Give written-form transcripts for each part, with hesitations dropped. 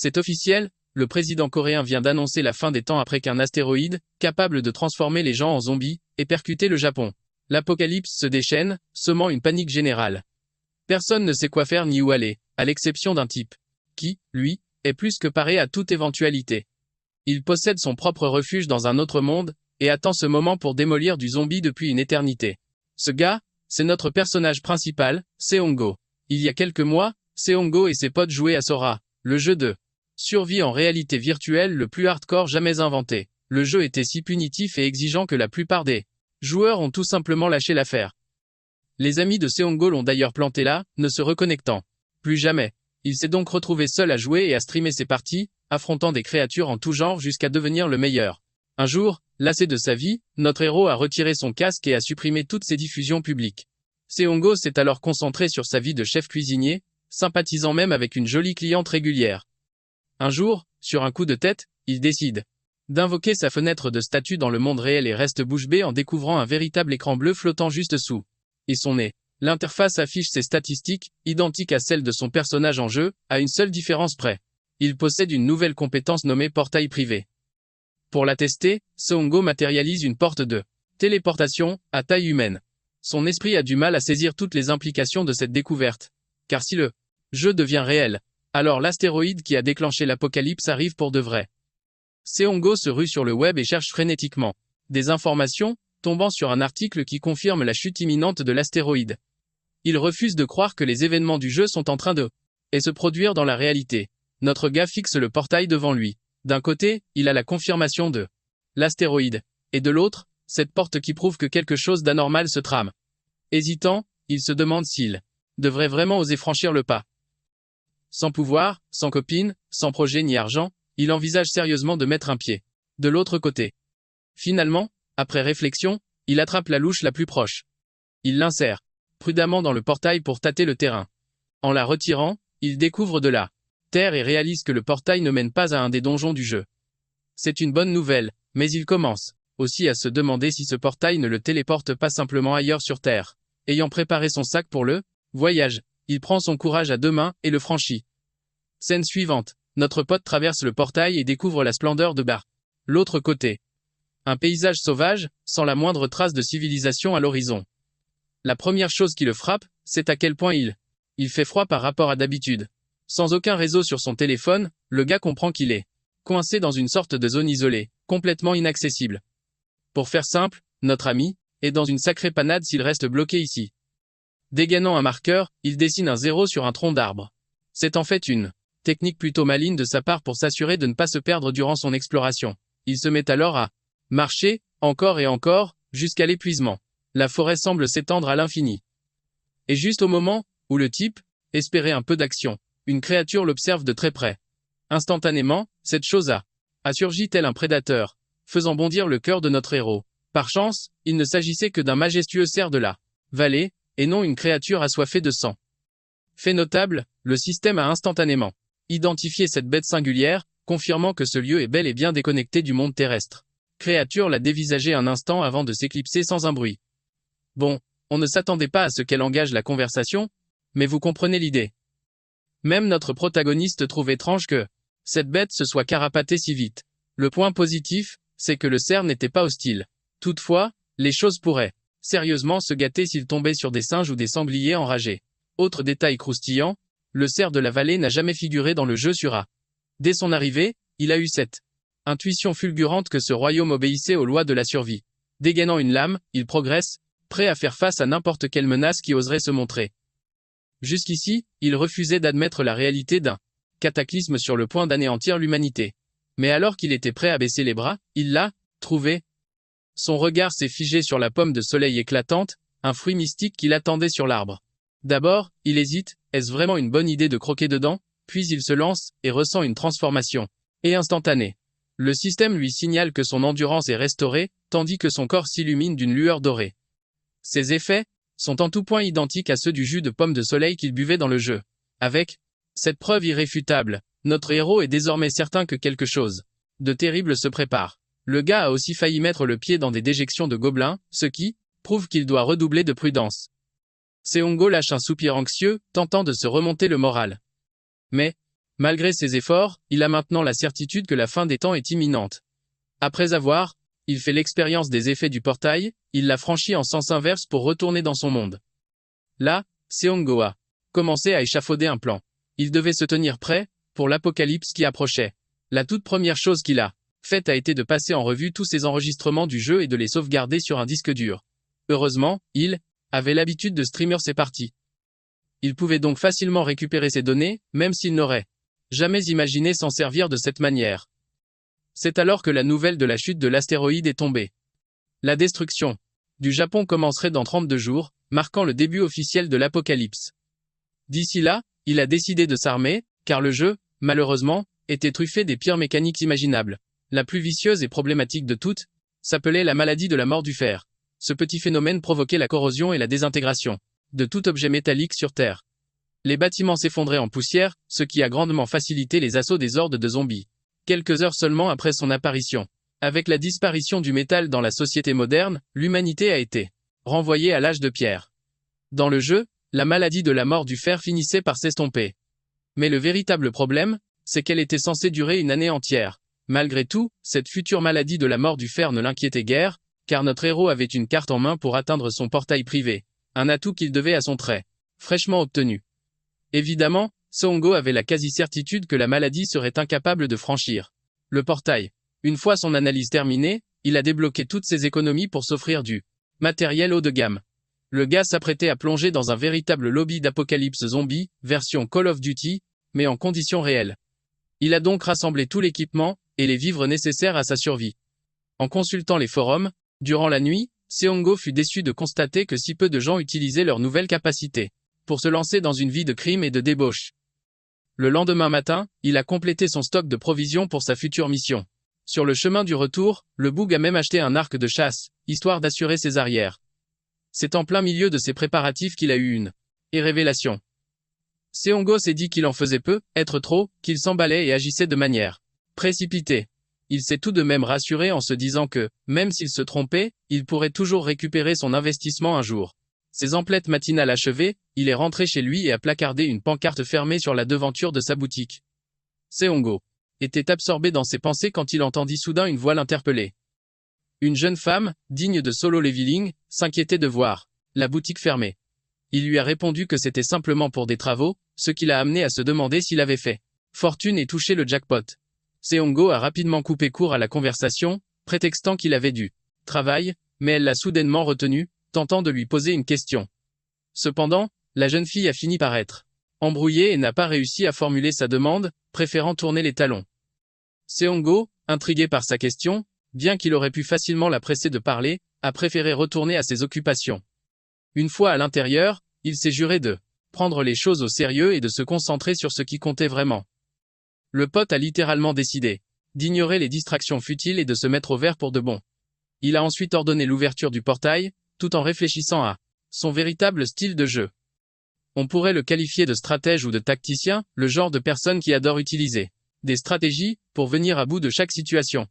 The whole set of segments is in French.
C'est officiel, le président coréen vient d'annoncer la fin des temps après qu'un astéroïde, capable de transformer les gens en zombies, ait percuté le Japon. L'apocalypse se déchaîne, semant une panique générale. Personne ne sait quoi faire ni où aller, à l'exception d'un type, qui, lui, est plus que paré à toute éventualité. Il possède son propre refuge dans un autre monde, et attend ce moment pour démolir du zombie depuis une éternité. Ce gars, c'est notre personnage principal, Seongo. Il y a quelques mois, Seongo et ses potes jouaient à Sora, le jeu de survie en réalité virtuelle le plus hardcore jamais inventé. Le jeu était si punitif et exigeant que la plupart des joueurs ont tout simplement lâché l'affaire. Les amis de Seongo l'ont d'ailleurs planté là, ne se reconnectant plus jamais. Il s'est donc retrouvé seul à jouer et à streamer ses parties, affrontant des créatures en tout genre jusqu'à devenir le meilleur. Un jour, lassé de sa vie, notre héros a retiré son casque et a supprimé toutes ses diffusions publiques. Seongo s'est alors concentré sur sa vie de chef cuisinier, sympathisant même avec une jolie cliente régulière. Un jour, sur un coup de tête, il décide d'invoquer sa fenêtre de statut dans le monde réel et reste bouche bée en découvrant un véritable écran bleu flottant juste sous et son nez. L'interface affiche ses statistiques, identiques à celles de son personnage en jeu, à une seule différence près. Il possède une nouvelle compétence nommée portail privé. Pour la tester, Seongo matérialise une porte de téléportation à taille humaine. Son esprit a du mal à saisir toutes les implications de cette découverte. Car si le jeu devient réel, alors l'astéroïde qui a déclenché l'apocalypse arrive pour de vrai. Seongo se rue sur le web et cherche frénétiquement des informations, tombant sur un article qui confirme la chute imminente de l'astéroïde. Il refuse de croire que les événements du jeu sont en train de se produire dans la réalité. Notre gars fixe le portail devant lui. D'un côté, il a la confirmation de l'astéroïde, et de l'autre, cette porte qui prouve que quelque chose d'anormal se trame. Hésitant, il se demande s'il devrait vraiment oser franchir le pas. Sans pouvoir, sans copine, sans projet ni argent, il envisage sérieusement de mettre un pied de l'autre côté. Finalement, après réflexion, il attrape la louche la plus proche. Il l'insère prudemment dans le portail pour tâter le terrain. En la retirant, il découvre de la terre et réalise que le portail ne mène pas à un des donjons du jeu. C'est une bonne nouvelle, mais il commence aussi à se demander si ce portail ne le téléporte pas simplement ailleurs sur Terre. Ayant préparé son sac pour le voyage, il prend son courage à deux mains et le franchit. Scène suivante, notre pote traverse le portail et découvre la splendeur de l'autre côté. Un paysage sauvage, sans la moindre trace de civilisation à l'horizon. La première chose qui le frappe, c'est à quel point il fait froid par rapport à d'habitude. Sans aucun réseau sur son téléphone, le gars comprend qu'il est coincé dans une sorte de zone isolée, complètement inaccessible. Pour faire simple, notre ami est dans une sacrée panade s'il reste bloqué ici. Dégainant un marqueur, il dessine un 0 sur un tronc d'arbre. C'est en fait une technique plutôt maligne de sa part pour s'assurer de ne pas se perdre durant son exploration. Il se met alors à marcher, encore et encore, jusqu'à l'épuisement. La forêt semble s'étendre à l'infini. Et juste au moment où le type espérait un peu d'action, une créature l'observe de très près. Instantanément, cette chose a surgi tel un prédateur, faisant bondir le cœur de notre héros. Par chance, il ne s'agissait que d'un majestueux cerf de la vallée, et non une créature assoiffée de sang. Fait notable, le système a instantanément identifié cette bête singulière, confirmant que ce lieu est bel et bien déconnecté du monde terrestre. Créature l'a dévisagé un instant avant de s'éclipser sans un bruit. Bon, on ne s'attendait pas à ce qu'elle engage la conversation, mais vous comprenez l'idée. Même notre protagoniste trouve étrange que cette bête se soit carapatée si vite. Le point positif, c'est que le cerf n'était pas hostile. Toutefois, les choses pourraient sérieusement se gâter s'il tombait sur des singes ou des sangliers enragés. Autre détail croustillant, le cerf de la vallée n'a jamais figuré dans le jeu sur A. Dès son arrivée, il a eu cette intuition fulgurante que ce royaume obéissait aux lois de la survie. Dégainant une lame, il progresse, prêt à faire face à n'importe quelle menace qui oserait se montrer. Jusqu'ici, il refusait d'admettre la réalité d'un cataclysme sur le point d'anéantir l'humanité. Mais alors qu'il était prêt à baisser les bras, il l'a trouvé. Son regard s'est figé sur la pomme de soleil éclatante, un fruit mystique qui l'attendait sur l'arbre. D'abord, il hésite, est-ce vraiment une bonne idée de croquer dedans? Puis il se lance, et ressent une transformation instantanée. Le système lui signale que son endurance est restaurée, tandis que son corps s'illumine d'une lueur dorée. Ces effets sont en tout point identiques à ceux du jus de pomme de soleil qu'il buvait dans le jeu. Avec cette preuve irréfutable, notre héros est désormais certain que quelque chose de terrible se prépare. Le gars a aussi failli mettre le pied dans des déjections de gobelins, ce qui prouve qu'il doit redoubler de prudence. Seongo lâche un soupir anxieux, tentant de se remonter le moral. Mais Malgré ses efforts, il a maintenant la certitude que la fin des temps est imminente. Après avoir, il fait l'expérience des effets du portail, il l'a franchi en sens inverse pour retourner dans son monde. Là, Seongo a commencé à échafauder un plan. Il devait se tenir prêt pour l'apocalypse qui approchait. La toute première chose qu'il a faite a été de passer en revue tous ses enregistrements du jeu et de les sauvegarder sur un disque dur. Heureusement, il avait l'habitude de streamer ses parties. Il pouvait donc facilement récupérer ces données, même s'il n'aurait jamais imaginé s'en servir de cette manière. C'est alors que la nouvelle de la chute de l'astéroïde est tombée. La destruction du Japon commencerait dans 32 jours, marquant le début officiel de l'apocalypse. D'ici là, il a décidé de s'armer, car le jeu, malheureusement, était truffé des pires mécaniques imaginables. La plus vicieuse et problématique de toutes s'appelait la maladie de la mort du fer. Ce petit phénomène provoquait la corrosion et la désintégration de tout objet métallique sur Terre. Les bâtiments s'effondraient en poussière, ce qui a grandement facilité les assauts des hordes de zombies. Quelques heures seulement après son apparition. Avec la disparition du métal dans la société moderne, l'humanité a été renvoyée à l'âge de pierre. Dans le jeu, la maladie de la mort du fer finissait par s'estomper. Mais le véritable problème, c'est qu'elle était censée durer une année entière. Malgré tout, cette future maladie de la mort du fer ne l'inquiétait guère, car notre héros avait une carte en main pour atteindre son portail privé, un atout qu'il devait à son très fraîchement obtenu. Évidemment, Seongo avait la quasi-certitude que la maladie serait incapable de franchir le portail. Une fois son analyse terminée, il a débloqué toutes ses économies pour s'offrir du matériel haut de gamme. Le gars s'apprêtait à plonger dans un véritable lobby d'apocalypse zombie, version Call of Duty, mais en conditions réelles. Il a donc rassemblé tout l'équipement et les vivres nécessaires à sa survie. En consultant les forums, durant la nuit, Seongo fut déçu de constater que si peu de gens utilisaient leurs nouvelles capacités pour se lancer dans une vie de crime et de débauche. Le lendemain matin, il a complété son stock de provisions pour sa future mission. Sur le chemin du retour, le boug a même acheté un arc de chasse, histoire d'assurer ses arrières. C'est en plein milieu de ses préparatifs qu'il a eu une révélation. Seongo s'est dit qu'il en faisait peu, être trop, qu'il s'emballait et agissait de manière précipitée. Il s'est tout de même rassuré en se disant que, même s'il se trompait, il pourrait toujours récupérer son investissement un jour. Ses emplettes matinales achevées, il est rentré chez lui et a placardé une pancarte fermée sur la devanture de sa boutique. Seongo était absorbé dans ses pensées quand il entendit soudain une voix l'interpeller. Une jeune femme, digne de Solo Leveling, s'inquiétait de voir la boutique fermée. Il lui a répondu que c'était simplement pour des travaux, ce qui l'a amené à se demander s'il avait fait fortune et touché le jackpot. Seongo a rapidement coupé court à la conversation, prétextant qu'il avait du travail, mais elle l'a soudainement retenu, tentant de lui poser une question. Cependant, la jeune fille a fini par être embrouillée et n'a pas réussi à formuler sa demande, préférant tourner les talons. Seongo, intrigué par sa question, bien qu'il aurait pu facilement la presser de parler, a préféré retourner à ses occupations. Une fois à l'intérieur, il s'est juré de prendre les choses au sérieux et de se concentrer sur ce qui comptait vraiment. Le pote a littéralement décidé d'ignorer les distractions futiles et de se mettre au vert pour de bon. Il a ensuite ordonné l'ouverture du portail, tout en réfléchissant à son véritable style de jeu. On pourrait le qualifier de stratège ou de tacticien, le genre de personne qui adore utiliser des stratégies pour venir à bout de chaque situation.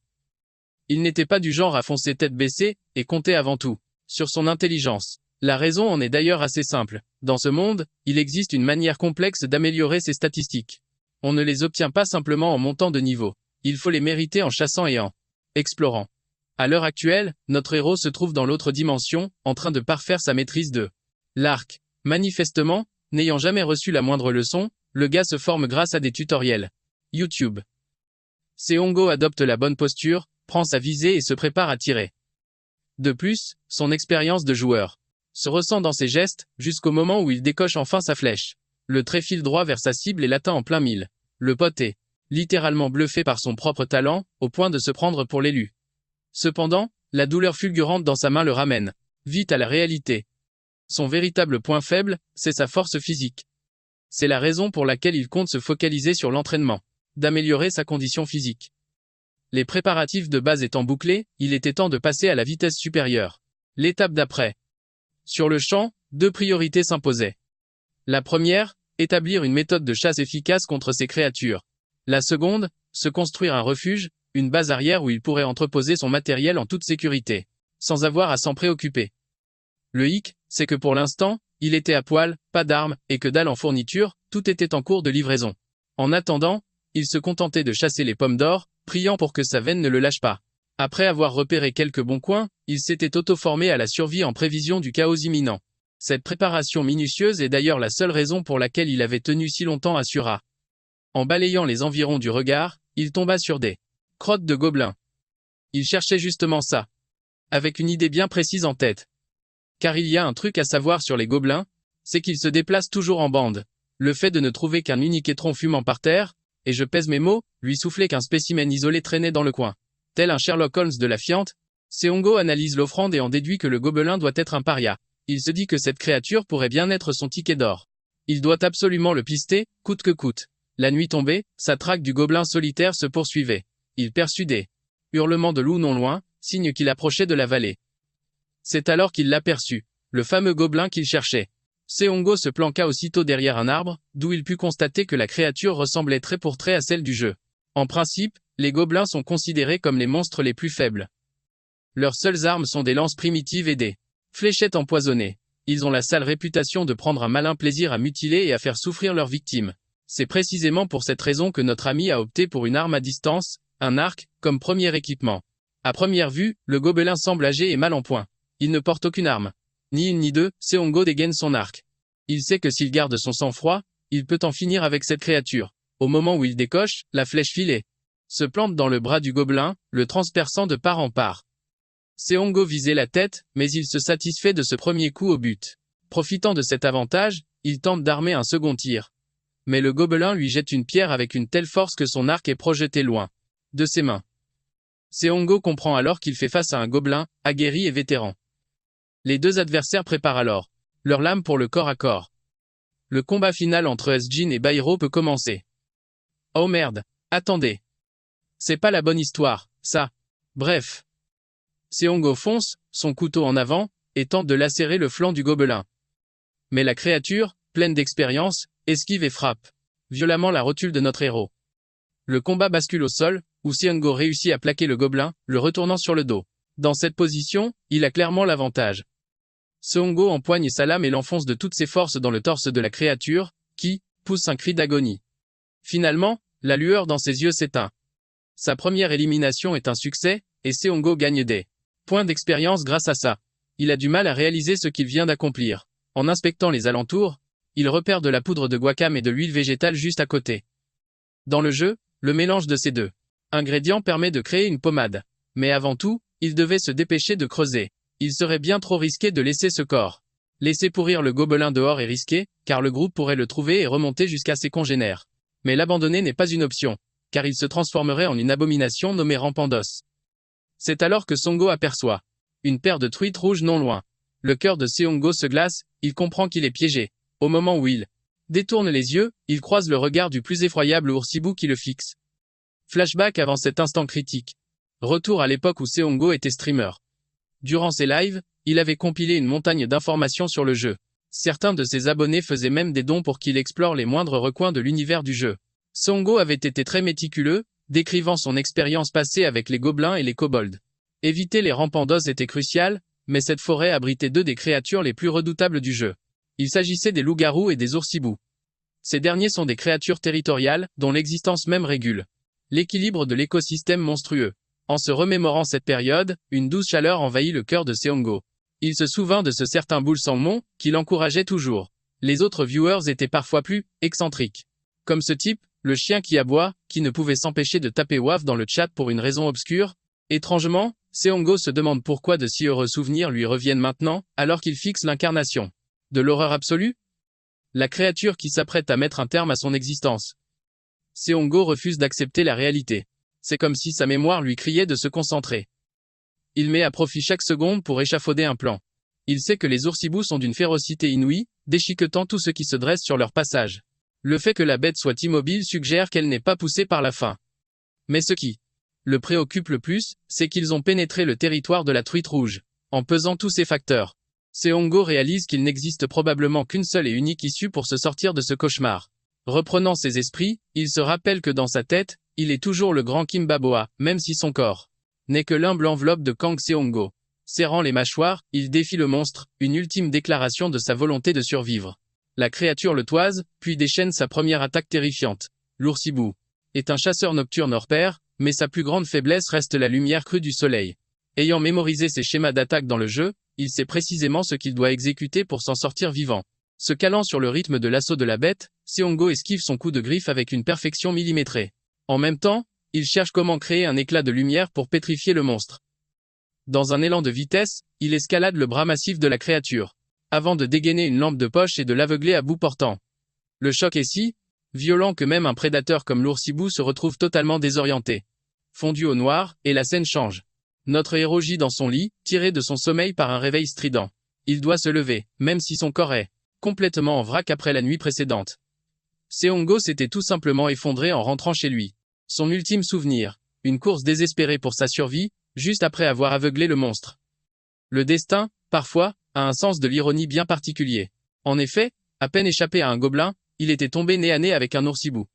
Il n'était pas du genre à foncer tête baissée et compter avant tout sur son intelligence. La raison en est d'ailleurs assez simple. Dans ce monde, il existe une manière complexe d'améliorer ses statistiques. On ne les obtient pas simplement en montant de niveau. Il faut les mériter en chassant et en explorant. À l'heure actuelle, notre héros se trouve dans l'autre dimension, en train de parfaire sa maîtrise de l'arc. Manifestement, n'ayant jamais reçu la moindre leçon, le gars se forme grâce à des tutoriels YouTube. Seongo adopte la bonne posture, prend sa visée et se prépare à tirer. De plus, son expérience de joueur se ressent dans ses gestes, jusqu'au moment où il décoche enfin sa flèche. Le trait file droit vers sa cible et l'atteint en plein mille. Le pote est littéralement bluffé par son propre talent, au point de se prendre pour l'élu. Cependant, la douleur fulgurante dans sa main le ramène vite à la réalité. Son véritable point faible, c'est sa force physique. C'est la raison pour laquelle il compte se focaliser sur l'entraînement, d'améliorer sa condition physique. Les préparatifs de base étant bouclés, il était temps de passer à la vitesse supérieure. L'étape d'après. Sur le champ, deux priorités s'imposaient. La première, établir une méthode de chasse efficace contre ces créatures. La seconde, se construire un refuge, une base arrière où il pourrait entreposer son matériel en toute sécurité, sans avoir à s'en préoccuper. Le hic, c'est que pour l'instant, il était à poil, pas d'armes, et que dalle en fourniture, tout était en cours de livraison. En attendant, il se contentait de chasser les pommes d'or, priant pour que sa veine ne le lâche pas. Après avoir repéré quelques bons coins, il s'était auto-formé à la survie en prévision du chaos imminent. Cette préparation minutieuse est d'ailleurs la seule raison pour laquelle il avait tenu si longtemps à Sura. En balayant les environs du regard, il tomba sur des crottes de gobelins. Il cherchait justement ça, avec une idée bien précise en tête. Car il y a un truc à savoir sur les gobelins, c'est qu'ils se déplacent toujours en bande. Le fait de ne trouver qu'un unique étron fumant par terre, et je pèse mes mots, lui souffler qu'un spécimen isolé traînait dans le coin. Tel un Sherlock Holmes de la fiente, Seongo analyse l'offrande et en déduit que le gobelin doit être un paria. Il se dit que cette créature pourrait bien être son ticket d'or. Il doit absolument le pister, coûte que coûte. La nuit tombée, sa traque du gobelin solitaire se poursuivait. Il perçut des hurlements de loup non loin, signe qu'il approchait de la vallée. C'est alors qu'il l'aperçut, le fameux gobelin qu'il cherchait. Seongo se planqua aussitôt derrière un arbre, d'où il put constater que la créature ressemblait trait pour trait à celle du jeu. En principe, les gobelins sont considérés comme les monstres les plus faibles. Leurs seules armes sont des lances primitives et des fléchettes empoisonnées. Ils ont la sale réputation de prendre un malin plaisir à mutiler et à faire souffrir leurs victimes. C'est précisément pour cette raison que notre ami a opté pour une arme à distance, un arc, comme premier équipement. À première vue, le gobelin semble âgé et mal en point. Il ne porte aucune arme. Ni une ni deux, Seongo dégaine son arc. Il sait que s'il garde son sang-froid, il peut en finir avec cette créature. Au moment où il décoche, la flèche filée se plante dans le bras du gobelin, le transperçant de part en part. Seongo visait la tête, mais il se satisfait de ce premier coup au but. Profitant de cet avantage, il tente d'armer un second tir. Mais le gobelin lui jette une pierre avec une telle force que son arc est projeté loin de ses mains. Seongo comprend alors qu'il fait face à un gobelin, aguerri et vétéran. Les deux adversaires préparent alors leurs lames pour le corps à corps. Le combat final entre Sejin et Bairo peut commencer. Oh merde, attendez. C'est pas la bonne histoire, ça. Bref. Seongo fonce, son couteau en avant, et tente de lacérer le flanc du gobelin. Mais la créature, pleine d'expérience, esquive et frappe violemment la rotule de notre héros. Le combat bascule au sol, où Seongo réussit à plaquer le gobelin, le retournant sur le dos. Dans cette position, il a clairement l'avantage. Seongo empoigne sa lame et l'enfonce de toutes ses forces dans le torse de la créature, qui pousse un cri d'agonie. Finalement, la lueur dans ses yeux s'éteint. Sa première élimination est un succès, et Seongo gagne des points d'expérience grâce à ça. Il a du mal à réaliser ce qu'il vient d'accomplir. En inspectant les alentours, il repère de la poudre de guacam et de l'huile végétale juste à côté. Dans le jeu, le mélange de ces deux ingrédients permet de créer une pommade. Mais avant tout, il devait se dépêcher de creuser. Il serait bien trop risqué de laisser ce corps. Laisser pourrir le gobelin dehors est risqué, car le groupe pourrait le trouver et remonter jusqu'à ses congénères. Mais l'abandonner n'est pas une option, car il se transformerait en une abomination nommée Rampandos. C'est alors que Songo aperçoit une paire de truites rouges non loin. Le cœur de Seongo se glace, il comprend qu'il est piégé. Au moment où il détourne les yeux, il croise le regard du plus effroyable oursibou qui le fixe. Flashback avant cet instant critique. Retour à l'époque où Seongo était streamer. Durant ses lives, il avait compilé une montagne d'informations sur le jeu. Certains de ses abonnés faisaient même des dons pour qu'il explore les moindres recoins de l'univers du jeu. Seongo avait été très méticuleux, décrivant son expérience passée avec les gobelins et les kobolds. Éviter les rampandos était crucial, mais cette forêt abritait deux des créatures les plus redoutables du jeu. Il s'agissait des loups-garous et des oursibous. Ces derniers sont des créatures territoriales, dont l'existence même régule l'équilibre de l'écosystème monstrueux. En se remémorant cette période, une douce chaleur envahit le cœur de Seongo. Il se souvint de ce certain Boule sans nom, qui l'encourageait toujours. Les autres viewers étaient parfois plus excentriques. Comme ce type, le chien qui aboie, qui ne pouvait s'empêcher de taper waf dans le chat pour une raison obscure. Étrangement, Seongo se demande pourquoi de si heureux souvenirs lui reviennent maintenant, alors qu'il fixe l'incarnation de l'horreur absolue. La créature qui s'apprête à mettre un terme à son existence. Seongo refuse d'accepter la réalité. C'est comme si sa mémoire lui criait de se concentrer. Il met à profit chaque seconde pour échafauder un plan. Il sait que les oursibous sont d'une férocité inouïe, déchiquetant tout ce qui se dresse sur leur passage. Le fait que la bête soit immobile suggère qu'elle n'est pas poussée par la faim. Mais ce qui le préoccupe le plus, c'est qu'ils ont pénétré le territoire de la truite rouge. En pesant tous ces facteurs, Seongo réalise qu'il n'existe probablement qu'une seule et unique issue pour se sortir de ce cauchemar. Reprenant ses esprits, il se rappelle que dans sa tête, il est toujours le grand Kimbaboa, même si son corps n'est que l'humble enveloppe de Kang Seongo. Serrant les mâchoires, il défie le monstre, une ultime déclaration de sa volonté de survivre. La créature le toise, puis déchaîne sa première attaque terrifiante. L'oursibou est un chasseur nocturne hors pair, mais sa plus grande faiblesse reste la lumière crue du soleil. Ayant mémorisé ses schémas d'attaque dans le jeu, il sait précisément ce qu'il doit exécuter pour s'en sortir vivant. Se calant sur le rythme de l'assaut de la bête, Seongo esquive son coup de griffe avec une perfection millimétrée. En même temps, il cherche comment créer un éclat de lumière pour pétrifier le monstre. Dans un élan de vitesse, il escalade le bras massif de la créature, avant de dégainer une lampe de poche et de l'aveugler à bout portant. Le choc est si violent que même un prédateur comme l'oursibou se retrouve totalement désorienté. Fondu au noir, et la scène change. Notre héros gît dans son lit, tiré de son sommeil par un réveil strident. Il doit se lever, même si son corps est complètement en vrac après la nuit précédente. Seongo s'était tout simplement effondré en rentrant chez lui. Son ultime souvenir, une course désespérée pour sa survie, juste après avoir aveuglé le monstre. Le destin, parfois, a un sens de l'ironie bien particulier. En effet, à peine échappé à un gobelin, il était tombé nez à nez avec un oursibou.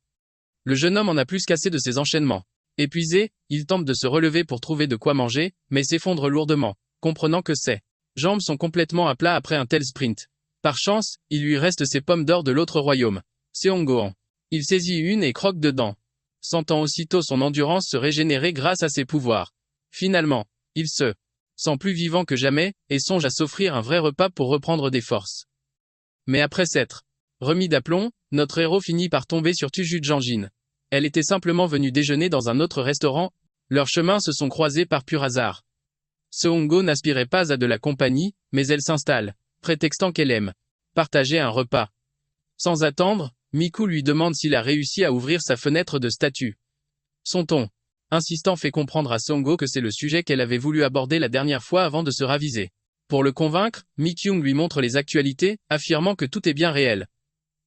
Le jeune homme en a plus qu'assez de ses enchaînements. Épuisé, il tente de se relever pour trouver de quoi manger, mais s'effondre lourdement, comprenant que ses jambes sont complètement à plat après un tel sprint. Par chance, il lui reste ses pommes d'or de l'autre royaume. Seongohan. Il saisit une et croque dedans, sentant aussitôt son endurance se régénérer grâce à ses pouvoirs. Finalement, il se sent plus vivant que jamais, et songe à s'offrir un vrai repas pour reprendre des forces. Mais après s'être remis d'aplomb, notre héros finit par tomber sur Tuju Janjin. Elle était simplement venue déjeuner dans un autre restaurant, leurs chemins se sont croisés par pur hasard. Seongo n'aspirait pas à de la compagnie, mais elle s'installe, prétextant qu'elle aime partager un repas. Sans attendre, Miku lui demande s'il a réussi à ouvrir sa fenêtre de statue. Son ton insistant fait comprendre à Seongo que c'est le sujet qu'elle avait voulu aborder la dernière fois avant de se raviser. Pour le convaincre, Mi-kyung lui montre les actualités, affirmant que tout est bien réel.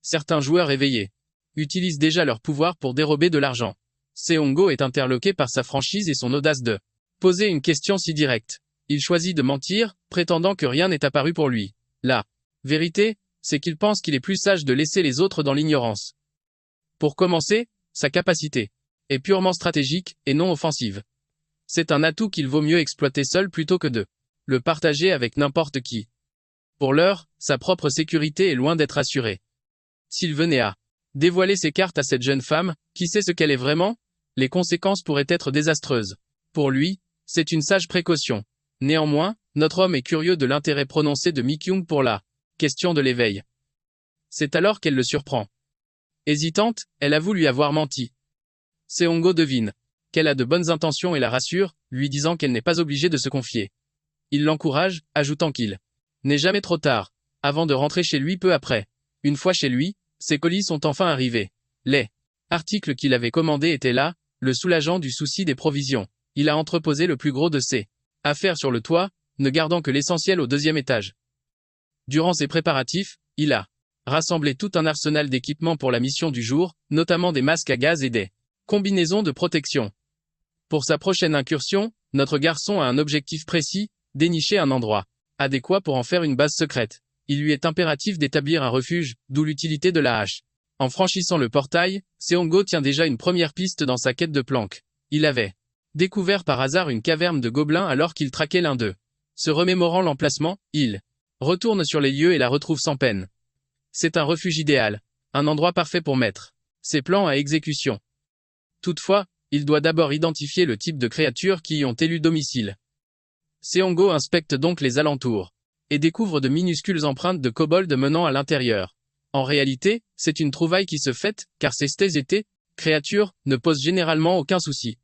Certains joueurs éveillés utilisent déjà leur pouvoir pour dérober de l'argent. Seongo est interloqué par sa franchise et son audace de poser une question si directe. Il choisit de mentir, prétendant que rien n'est apparu pour lui. La vérité, c'est qu'il pense qu'il est plus sage de laisser les autres dans l'ignorance. Pour commencer, sa capacité est purement stratégique et non offensive. C'est un atout qu'il vaut mieux exploiter seul plutôt que de le partager avec n'importe qui. Pour l'heure, sa propre sécurité est loin d'être assurée. S'il venait à dévoiler ses cartes à cette jeune femme, qui sait ce qu'elle est vraiment? Les conséquences pourraient être désastreuses. Pour lui, c'est une sage précaution. Néanmoins, notre homme est curieux de l'intérêt prononcé de Mi-kyung pour la question de l'éveil. C'est alors qu'elle le surprend. Hésitante, elle avoue lui avoir menti. Seongo devine qu'elle a de bonnes intentions et la rassure, lui disant qu'elle n'est pas obligée de se confier. Il l'encourage, ajoutant qu'il n'est jamais trop tard, avant de rentrer chez lui peu après. Une fois chez lui, ses colis sont enfin arrivés. Les articles qu'il avait commandés étaient là, le soulageant du souci des provisions. Il a entreposé le plus gros de ses affaires sur le toit, ne gardant que l'essentiel au deuxième étage. Durant ses préparatifs, il a rassemblé tout un arsenal d'équipements pour la mission du jour, notamment des masques à gaz et des combinaisons de protection. Pour sa prochaine incursion, notre garçon a un objectif précis, dénicher un endroit adéquat pour en faire une base secrète. Il lui est impératif d'établir un refuge, d'où l'utilité de la hache. En franchissant le portail, Seongo tient déjà une première piste dans sa quête de planques. Il avait découvert par hasard une caverne de gobelins alors qu'il traquait l'un d'eux. Se remémorant l'emplacement, il retourne sur les lieux et la retrouve sans peine. C'est un refuge idéal, un endroit parfait pour mettre ses plans à exécution. Toutefois, il doit d'abord identifier le type de créatures qui y ont élu domicile. Seongo inspecte donc les alentours et découvre de minuscules empreintes de kobolds menant à l'intérieur. En réalité, c'est une trouvaille qui se fête, car ces créatures ne posent généralement aucun souci.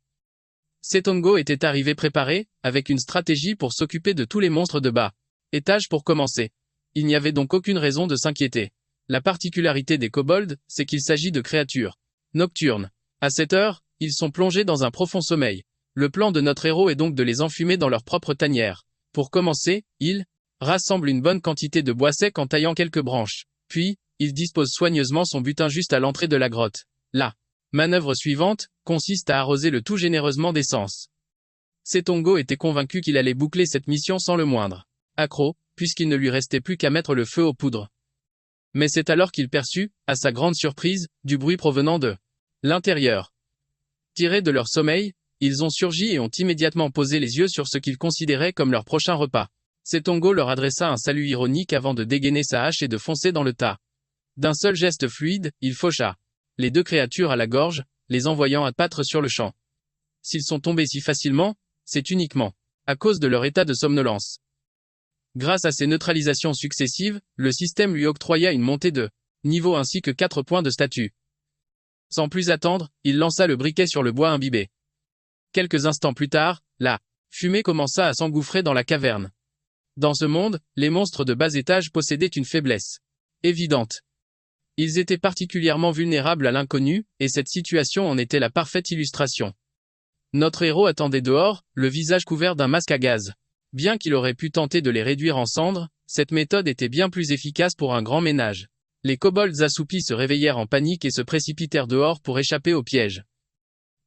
Seongo était arrivé préparé, avec une stratégie pour s'occuper de tous les monstres de bas étage pour commencer. Il n'y avait donc aucune raison de s'inquiéter. La particularité des kobolds, c'est qu'il s'agit de créatures nocturnes. À cette heure, ils sont plongés dans un profond sommeil. Le plan de notre héros est donc de les enfumer dans leur propre tanière. Pour commencer, il rassemble une bonne quantité de bois sec en taillant quelques branches. Puis, il dispose soigneusement son butin juste à l'entrée de la grotte. La manœuvre suivante consiste à arroser le tout généreusement d'essence. Seongo était convaincu qu'il allait boucler cette mission sans le moindre accroc, puisqu'il ne lui restait plus qu'à mettre le feu aux poudres. Mais c'est alors qu'il perçut, à sa grande surprise, du bruit provenant de l'intérieur. Tirés de leur sommeil, ils ont surgi et ont immédiatement posé les yeux sur ce qu'ils considéraient comme leur prochain repas. Seongo leur adressa un salut ironique avant de dégainer sa hache et de foncer dans le tas. D'un seul geste fluide, il faucha les deux créatures à la gorge, les envoyant abattre sur le champ. S'ils sont tombés si facilement, c'est uniquement à cause de leur état de somnolence. Grâce à ces neutralisations successives, le système lui octroya une montée de niveau ainsi que 4 points de statut. Sans plus attendre, il lança le briquet sur le bois imbibé. Quelques instants plus tard, la fumée commença à s'engouffrer dans la caverne. Dans ce monde, les monstres de bas étage possédaient une faiblesse évidente. Ils étaient particulièrement vulnérables à l'inconnu, et cette situation en était la parfaite illustration. Notre héros attendait dehors, le visage couvert d'un masque à gaz. Bien qu'il aurait pu tenter de les réduire en cendres, cette méthode était bien plus efficace pour un grand ménage. Les kobolds assoupis se réveillèrent en panique et se précipitèrent dehors pour échapper au piège.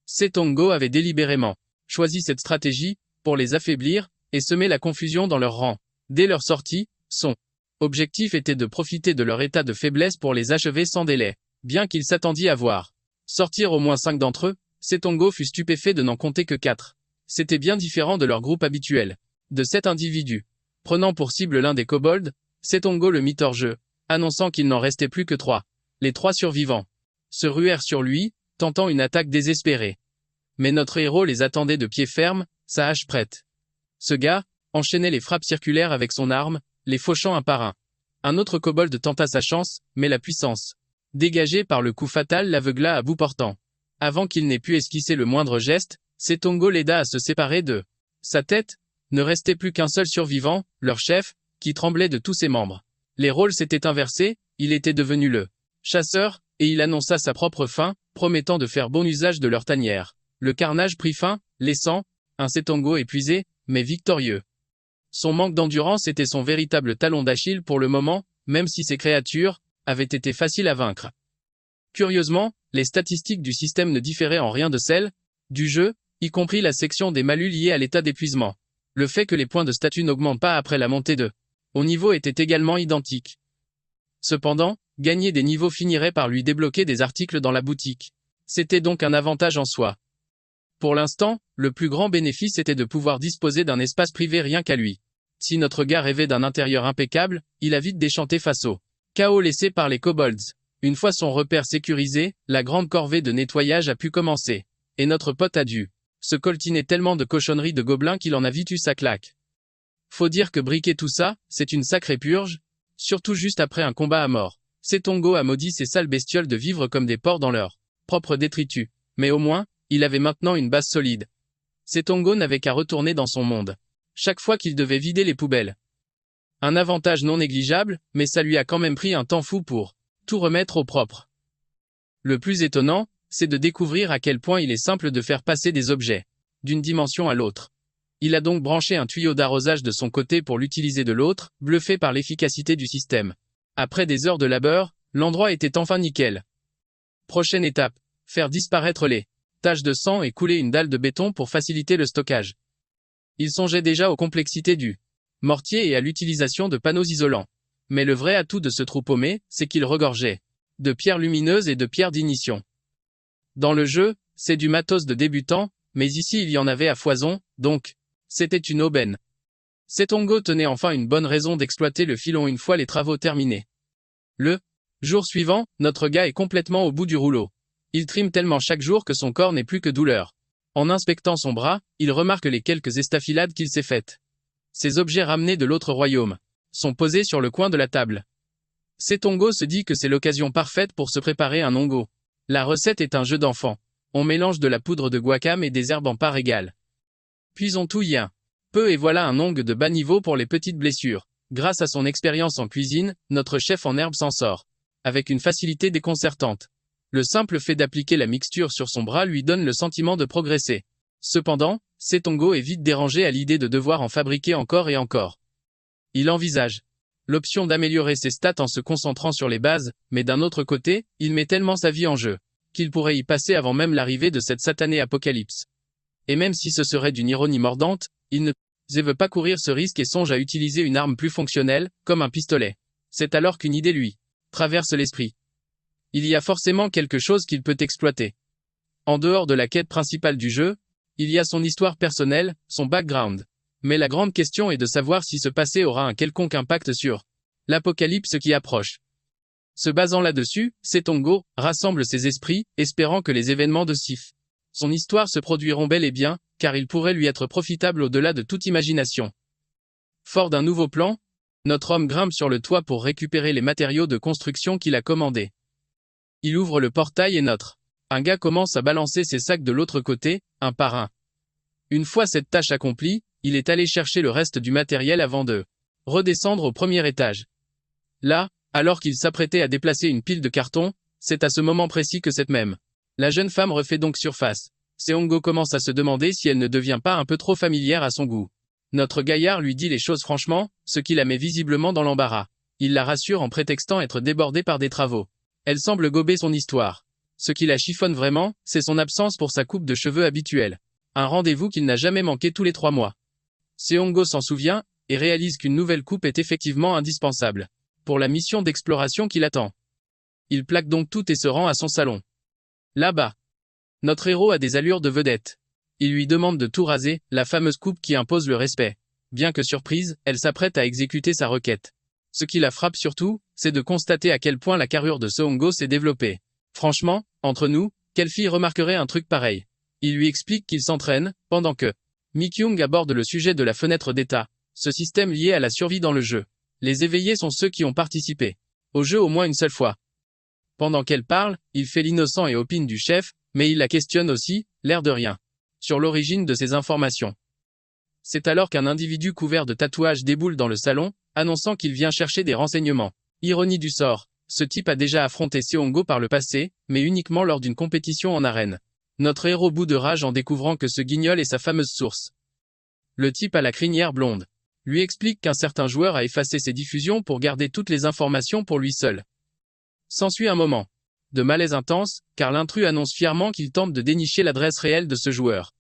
Setongo avait délibérément choisi cette stratégie pour les affaiblir et semer la confusion dans leurs rangs. Dès leur sortie, son objectif était de profiter de leur état de faiblesse pour les achever sans délai. Bien qu'il s'attendît à voir sortir au moins 5 d'entre eux, Setongo fut stupéfait de n'en compter que 4. C'était bien différent de leur groupe habituel. De 7 individus. Prenant pour cible l'un des kobolds, Setongo le mit hors jeu, annonçant qu'il n'en restait plus que 3. Les 3 survivants se ruèrent sur lui, tentant une attaque désespérée. Mais notre héros les attendait de pied ferme, sa hache prête. Ce gars enchaînait les frappes circulaires avec son arme, les fauchant un par un. Un autre kobold tenta sa chance, mais la puissance dégagée par le coup fatal l'aveugla à bout portant. Avant qu'il n'ait pu esquisser le moindre geste, Setongo l'aida à se séparer de sa tête. Ne restait plus qu'un seul survivant, leur chef, qui tremblait de tous ses membres. Les rôles s'étaient inversés, il était devenu le chasseur, et il annonça sa propre fin, promettant de faire bon usage de leur tanière. Le carnage prit fin, laissant un Setongo épuisé, mais victorieux. Son manque d'endurance était son véritable talon d'Achille pour le moment, même si ces créatures avaient été faciles à vaincre. Curieusement, les statistiques du système ne différaient en rien de celles du jeu, y compris la section des malus liés à l'état d'épuisement. Le fait que les points de statut n'augmentent pas après la montée de haut niveau était également identique. Cependant, gagner des niveaux finirait par lui débloquer des articles dans la boutique. C'était donc un avantage en soi. Pour l'instant, le plus grand bénéfice était de pouvoir disposer d'un espace privé rien qu'à lui. Si notre gars rêvait d'un intérieur impeccable, il a vite déchanté face au chaos laissé par les kobolds. Une fois son repère sécurisé, la grande corvée de nettoyage a pu commencer. Et notre pote a dû se coltiner tellement de cochonneries de gobelins qu'il en a vite eu sa claque. Faut dire que briquer tout ça, c'est une sacrée purge, surtout juste après un combat à mort. Setongo a maudit ces sales bestioles de vivre comme des porcs dans leur propre détritus. Mais au moins, il avait maintenant une base solide. Setongo n'avait qu'à retourner dans son monde. Chaque fois qu'il devait vider les poubelles. Un avantage non négligeable, mais ça lui a quand même pris un temps fou pour tout remettre au propre. Le plus étonnant, c'est de découvrir à quel point il est simple de faire passer des objets d'une dimension à l'autre. Il a donc branché un tuyau d'arrosage de son côté pour l'utiliser de l'autre, bluffé par l'efficacité du système. Après des heures de labeur, l'endroit était enfin nickel. Prochaine étape, faire disparaître les taches de sang et couler une dalle de béton pour faciliter le stockage. Il songeait déjà aux complexités du mortier et à l'utilisation de panneaux isolants. Mais le vrai atout de ce trou paumé, c'est qu'il regorgeait de pierres lumineuses et de pierres d'ignition. Dans le jeu, c'est du matos de débutant, mais ici il y en avait à foison, donc c'était une aubaine. Setongo tenait enfin une bonne raison d'exploiter le filon une fois les travaux terminés. Le jour suivant, notre gars est complètement au bout du rouleau. Il trime tellement chaque jour que son corps n'est plus que douleur. En inspectant son bras, il remarque les quelques estafilades qu'il s'est faites. Ces objets ramenés de l'autre royaume sont posés sur le coin de la table. Setongo se dit que c'est l'occasion parfaite pour se préparer un ongo. La recette est un jeu d'enfant. On mélange de la poudre de guacam et des herbes en part égale. Puis on touille un peu et voilà un ongue de bas niveau pour les petites blessures. Grâce à son expérience en cuisine, notre chef en herbe s'en sort. Avec une facilité déconcertante. Le simple fait d'appliquer la mixture sur son bras lui donne le sentiment de progresser. Cependant, Setongo est vite dérangé à l'idée de devoir en fabriquer encore et encore. Il envisage l'option d'améliorer ses stats en se concentrant sur les bases, mais d'un autre côté, il met tellement sa vie en jeu qu'il pourrait y passer avant même l'arrivée de cette satanée apocalypse. Et même si ce serait d'une ironie mordante, il ne veut pas courir ce risque et songe à utiliser une arme plus fonctionnelle, comme un pistolet. C'est alors qu'une idée lui traverse l'esprit. Il y a forcément quelque chose qu'il peut exploiter. En dehors de la quête principale du jeu, il y a son histoire personnelle, son background. Mais la grande question est de savoir si ce passé aura un quelconque impact sur l'apocalypse qui approche. Se basant là-dessus, Setongo rassemble ses esprits, espérant que les événements de Sif, son histoire se produiront bel et bien, car ils pourraient lui être profitables au-delà de toute imagination. Fort d'un nouveau plan, notre homme grimpe sur le toit pour récupérer les matériaux de construction qu'il a commandés. Il ouvre le portail et un gars commence à balancer ses sacs de l'autre côté, un par un. Une fois cette tâche accomplie, il est allé chercher le reste du matériel avant de redescendre au premier étage. Là, alors qu'il s'apprêtait à déplacer une pile de cartons, c'est à ce moment précis que la jeune femme refait donc surface. Seongo commence à se demander si elle ne devient pas un peu trop familière à son goût. Notre gaillard lui dit les choses franchement, ce qui la met visiblement dans l'embarras. Il la rassure en prétextant être débordé par des travaux. Elle semble gober son histoire. Ce qui la chiffonne vraiment, c'est son absence pour sa coupe de cheveux habituelle. Un rendez-vous qu'il n'a jamais manqué tous les 3 mois. Seongo s'en souvient, et réalise qu'une nouvelle coupe est effectivement indispensable pour la mission d'exploration qui l'attend. Il plaque donc tout et se rend à son salon. Là-bas, notre héros a des allures de vedette. Il lui demande de tout raser, la fameuse coupe qui impose le respect. Bien que surprise, elle s'apprête à exécuter sa requête. Ce qui la frappe surtout, c'est de constater à quel point la carrure de Seongo s'est développée. Franchement, entre nous, quelle fille remarquerait un truc pareil? Il lui explique qu'il s'entraîne, pendant que Mi-kyung aborde le sujet de la fenêtre d'état, ce système lié à la survie dans le jeu. Les éveillés sont ceux qui ont participé au jeu au moins une seule fois. Pendant qu'elle parle, il fait l'innocent et opine du chef, mais il la questionne aussi, l'air de rien, sur l'origine de ces informations. C'est alors qu'un individu couvert de tatouages déboule dans le salon, annonçant qu'il vient chercher des renseignements. Ironie du sort, ce type a déjà affronté Seongo par le passé, mais uniquement lors d'une compétition en arène. Notre héros bout de rage en découvrant que ce guignol est sa fameuse source. Le type à la crinière blonde lui explique qu'un certain joueur a effacé ses diffusions pour garder toutes les informations pour lui seul. S'ensuit un moment de malaise intense, car l'intrus annonce fièrement qu'il tente de dénicher l'adresse réelle de ce joueur.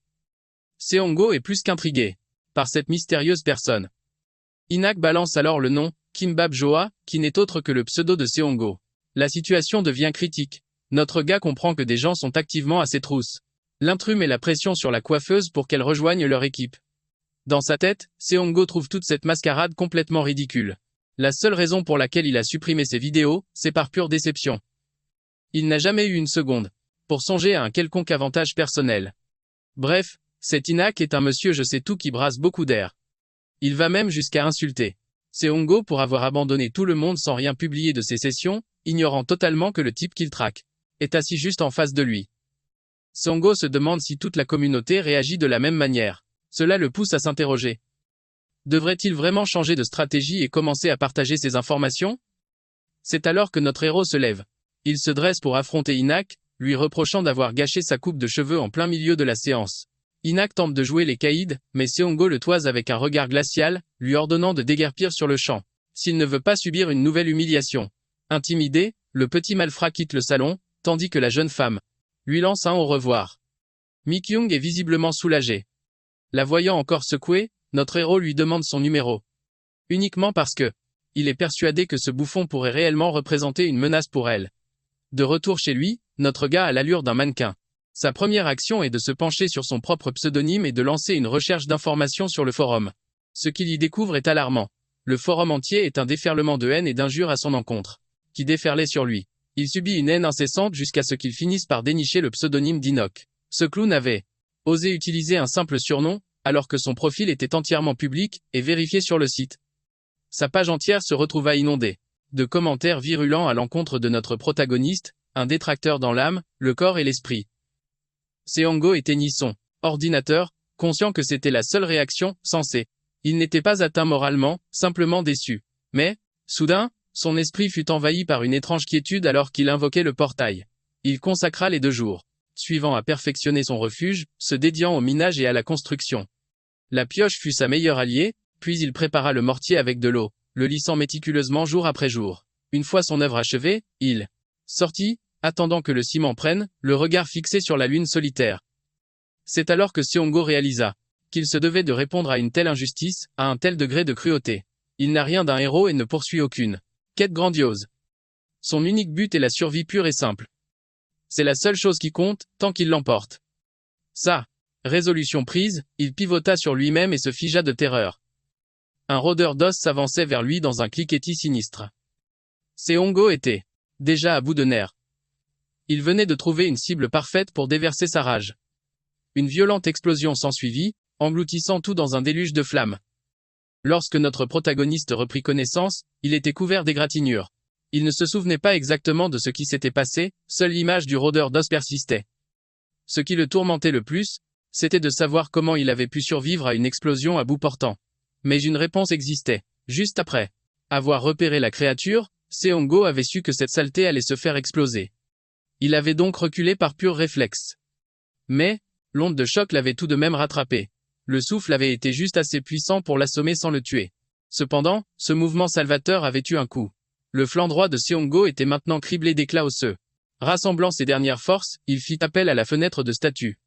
Seongo est plus qu'intrigué par cette mystérieuse personne. Inak balance alors le nom, Kimbap Joa, qui n'est autre que le pseudo de Seongo. La situation devient critique. Notre gars comprend que des gens sont activement à ses trousses. L'intrus met la pression sur la coiffeuse pour qu'elle rejoigne leur équipe. Dans sa tête, Seongo trouve toute cette mascarade complètement ridicule. La seule raison pour laquelle il a supprimé ses vidéos, c'est par pure déception. Il n'a jamais eu une seconde pour songer à un quelconque avantage personnel. Bref, cet Inak est un monsieur je sais tout qui brasse beaucoup d'air. Il va même jusqu'à insulter Seongo pour avoir abandonné tout le monde sans rien publier de ses sessions, ignorant totalement que le type qu'il traque est assis juste en face de lui. Seongo se demande si toute la communauté réagit de la même manière. Cela le pousse à s'interroger. Devrait-il vraiment changer de stratégie et commencer à partager ses informations? C'est alors que notre héros se lève. Il se dresse pour affronter Inak, lui reprochant d'avoir gâché sa coupe de cheveux en plein milieu de la séance. Inak tente de jouer les caïds, mais Seongo le toise avec un regard glacial, lui ordonnant de déguerpir sur le champ, s'il ne veut pas subir une nouvelle humiliation. Intimidé, le petit malfrat quitte le salon, tandis que la jeune femme lui lance un au revoir. Mi-kyung est visiblement soulagé. La voyant encore secouée, notre héros lui demande son numéro. Uniquement parce que il est persuadé que ce bouffon pourrait réellement représenter une menace pour elle. De retour chez lui, notre gars a l'allure d'un mannequin. Sa première action est de se pencher sur son propre pseudonyme et de lancer une recherche d'informations sur le forum. Ce qu'il y découvre est alarmant. Le forum entier est un déferlement de haine et d'injures à son encontre, qui déferlait sur lui. Il subit une haine incessante jusqu'à ce qu'il finisse par dénicher le pseudonyme d'Inok. Ce clown avait osé utiliser un simple surnom, alors que son profil était entièrement public et vérifié sur le site. Sa page entière se retrouva inondée de commentaires virulents à l'encontre de notre protagoniste, un détracteur dans l'âme, le corps et l'esprit. Seongo éteignit son ordinateur, conscient que c'était la seule réaction sensée. Il n'était pas atteint moralement, simplement déçu. Mais, soudain, son esprit fut envahi par une étrange quiétude alors qu'il invoquait le portail. Il consacra les 2 jours suivants à perfectionner son refuge, se dédiant au minage et à la construction. La pioche fut sa meilleure alliée, puis il prépara le mortier avec de l'eau, le lissant méticuleusement jour après jour. Une fois son œuvre achevée, il sortit, attendant que le ciment prenne, le regard fixé sur la lune solitaire. C'est alors que Seongo réalisa qu'il se devait de répondre à une telle injustice, à un tel degré de cruauté. Il n'a rien d'un héros et ne poursuit aucune quête grandiose. Son unique but est la survie pure et simple. C'est la seule chose qui compte, tant qu'il l'emporte. Ça. Résolution prise, il pivota sur lui-même et se figea de terreur. Un rôdeur d'os s'avançait vers lui dans un cliquetis sinistre. Seongo était déjà à bout de nerfs. Il venait de trouver une cible parfaite pour déverser sa rage. Une violente explosion s'ensuivit, engloutissant tout dans un déluge de flammes. Lorsque notre protagoniste reprit connaissance, il était couvert d'égratignures. Il ne se souvenait pas exactement de ce qui s'était passé, seule l'image du rôdeur d'os persistait. Ce qui le tourmentait le plus, c'était de savoir comment il avait pu survivre à une explosion à bout portant. Mais une réponse existait. Juste après avoir repéré la créature, Seongo avait su que cette saleté allait se faire exploser. Il avait donc reculé par pur réflexe. Mais, l'onde de choc l'avait tout de même rattrapé. Le souffle avait été juste assez puissant pour l'assommer sans le tuer. Cependant, ce mouvement salvateur avait eu un coup. Le flanc droit de Seongo était maintenant criblé d'éclats osseux. Rassemblant ses dernières forces, il fit appel à la fenêtre de statut.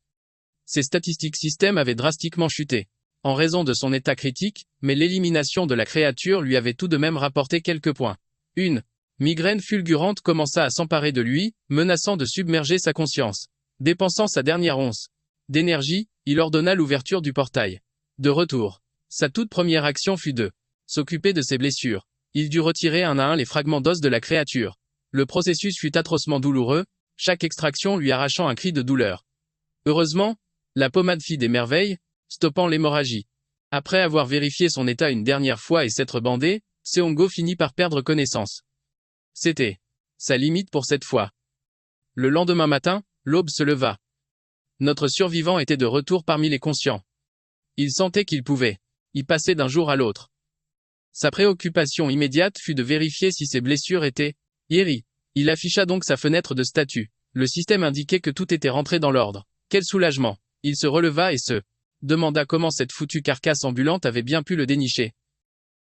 Ses statistiques système avaient drastiquement chuté, en raison de son état critique, mais l'élimination de la créature lui avait tout de même rapporté quelques points. Une migraine fulgurante commença à s'emparer de lui, menaçant de submerger sa conscience. Dépensant sa dernière once d'énergie, il ordonna l'ouverture du portail. De retour, sa toute première action fut de s'occuper de ses blessures. Il dut retirer un à un les fragments d'os de la créature. Le processus fut atrocement douloureux, chaque extraction lui arrachant un cri de douleur. Heureusement, la pommade fit des merveilles, stoppant l'hémorragie. Après avoir vérifié son état une dernière fois et s'être bandé, Seongo finit par perdre connaissance. C'était sa limite pour cette fois. Le lendemain matin, l'aube se leva. Notre survivant était de retour parmi les conscients. Il sentait qu'il pouvait y passer d'un jour à l'autre. Sa préoccupation immédiate fut de vérifier si ses blessures étaient guéries. Il afficha donc sa fenêtre de statut. Le système indiquait que tout était rentré dans l'ordre. Quel soulagement! Il se releva et se demanda comment cette foutue carcasse ambulante avait bien pu le dénicher.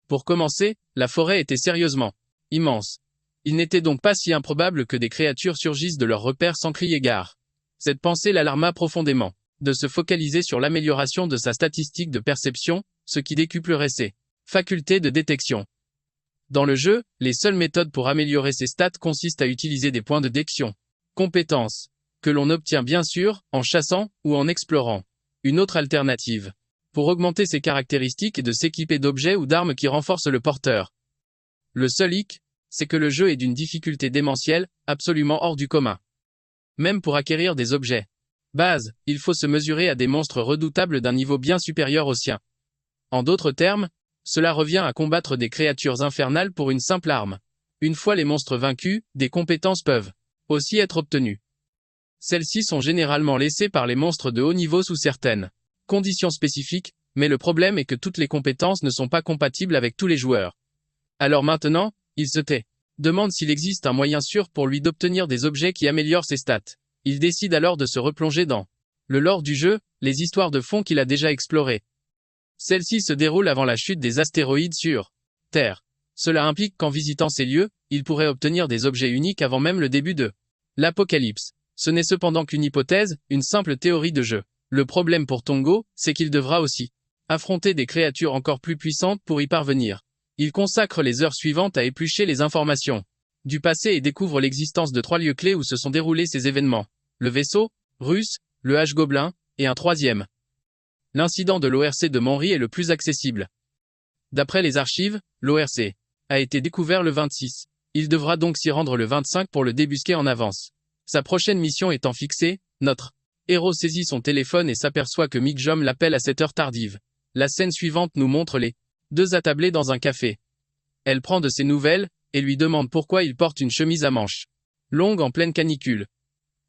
Pour commencer, la forêt était sérieusement immense. Il n'était donc pas si improbable que des créatures surgissent de leur repère sans crier gare. Cette pensée l'alarma profondément. De se focaliser sur l'amélioration de sa statistique de perception, ce qui décuplerait ses facultés de détection. Dans le jeu, les seules méthodes pour améliorer ses stats consistent à utiliser des points de détection. Compétences. Que l'on obtient bien sûr, en chassant, ou en explorant. Une autre alternative. Pour augmenter ses caractéristiques et de s'équiper d'objets ou d'armes qui renforcent le porteur. Le seul hic, c'est que le jeu est d'une difficulté démentielle, absolument hors du commun. Même pour acquérir des objets base, il faut se mesurer à des monstres redoutables d'un niveau bien supérieur au sien. En d'autres termes, cela revient à combattre des créatures infernales pour une simple arme. Une fois les monstres vaincus, des compétences peuvent aussi être obtenues. Celles-ci sont généralement laissées par les monstres de haut niveau sous certaines conditions spécifiques, mais le problème est que toutes les compétences ne sont pas compatibles avec tous les joueurs. Alors maintenant, il se demande s'il existe un moyen sûr pour lui d'obtenir des objets qui améliorent ses stats. Il décide alors de se replonger dans le lore du jeu, les histoires de fond qu'il a déjà explorées. Celle-ci se déroule avant la chute des astéroïdes sur Terre. Cela implique qu'en visitant ces lieux, il pourrait obtenir des objets uniques avant même le début de l'apocalypse. Ce n'est cependant qu'une hypothèse, une simple théorie de jeu. Le problème pour Tongo, c'est qu'il devra aussi affronter des créatures encore plus puissantes pour y parvenir. Il consacre les heures suivantes à éplucher les informations du passé et découvre l'existence de 3 lieux clés où se sont déroulés ces événements. Le vaisseau russe, le H-Gobelin, et un troisième. L'incident de l'ORC de Manri est le plus accessible. D'après les archives, l'ORC a été découvert le 26. Il devra donc s'y rendre le 25 pour le débusquer en avance. Sa prochaine mission étant fixée, notre héros saisit son téléphone et s'aperçoit que Mick Jom l'appelle à cette heure tardive. La scène suivante nous montre les 2 attablés dans un café. Elle prend de ses nouvelles, et lui demande pourquoi il porte une chemise à manches longue en pleine canicule.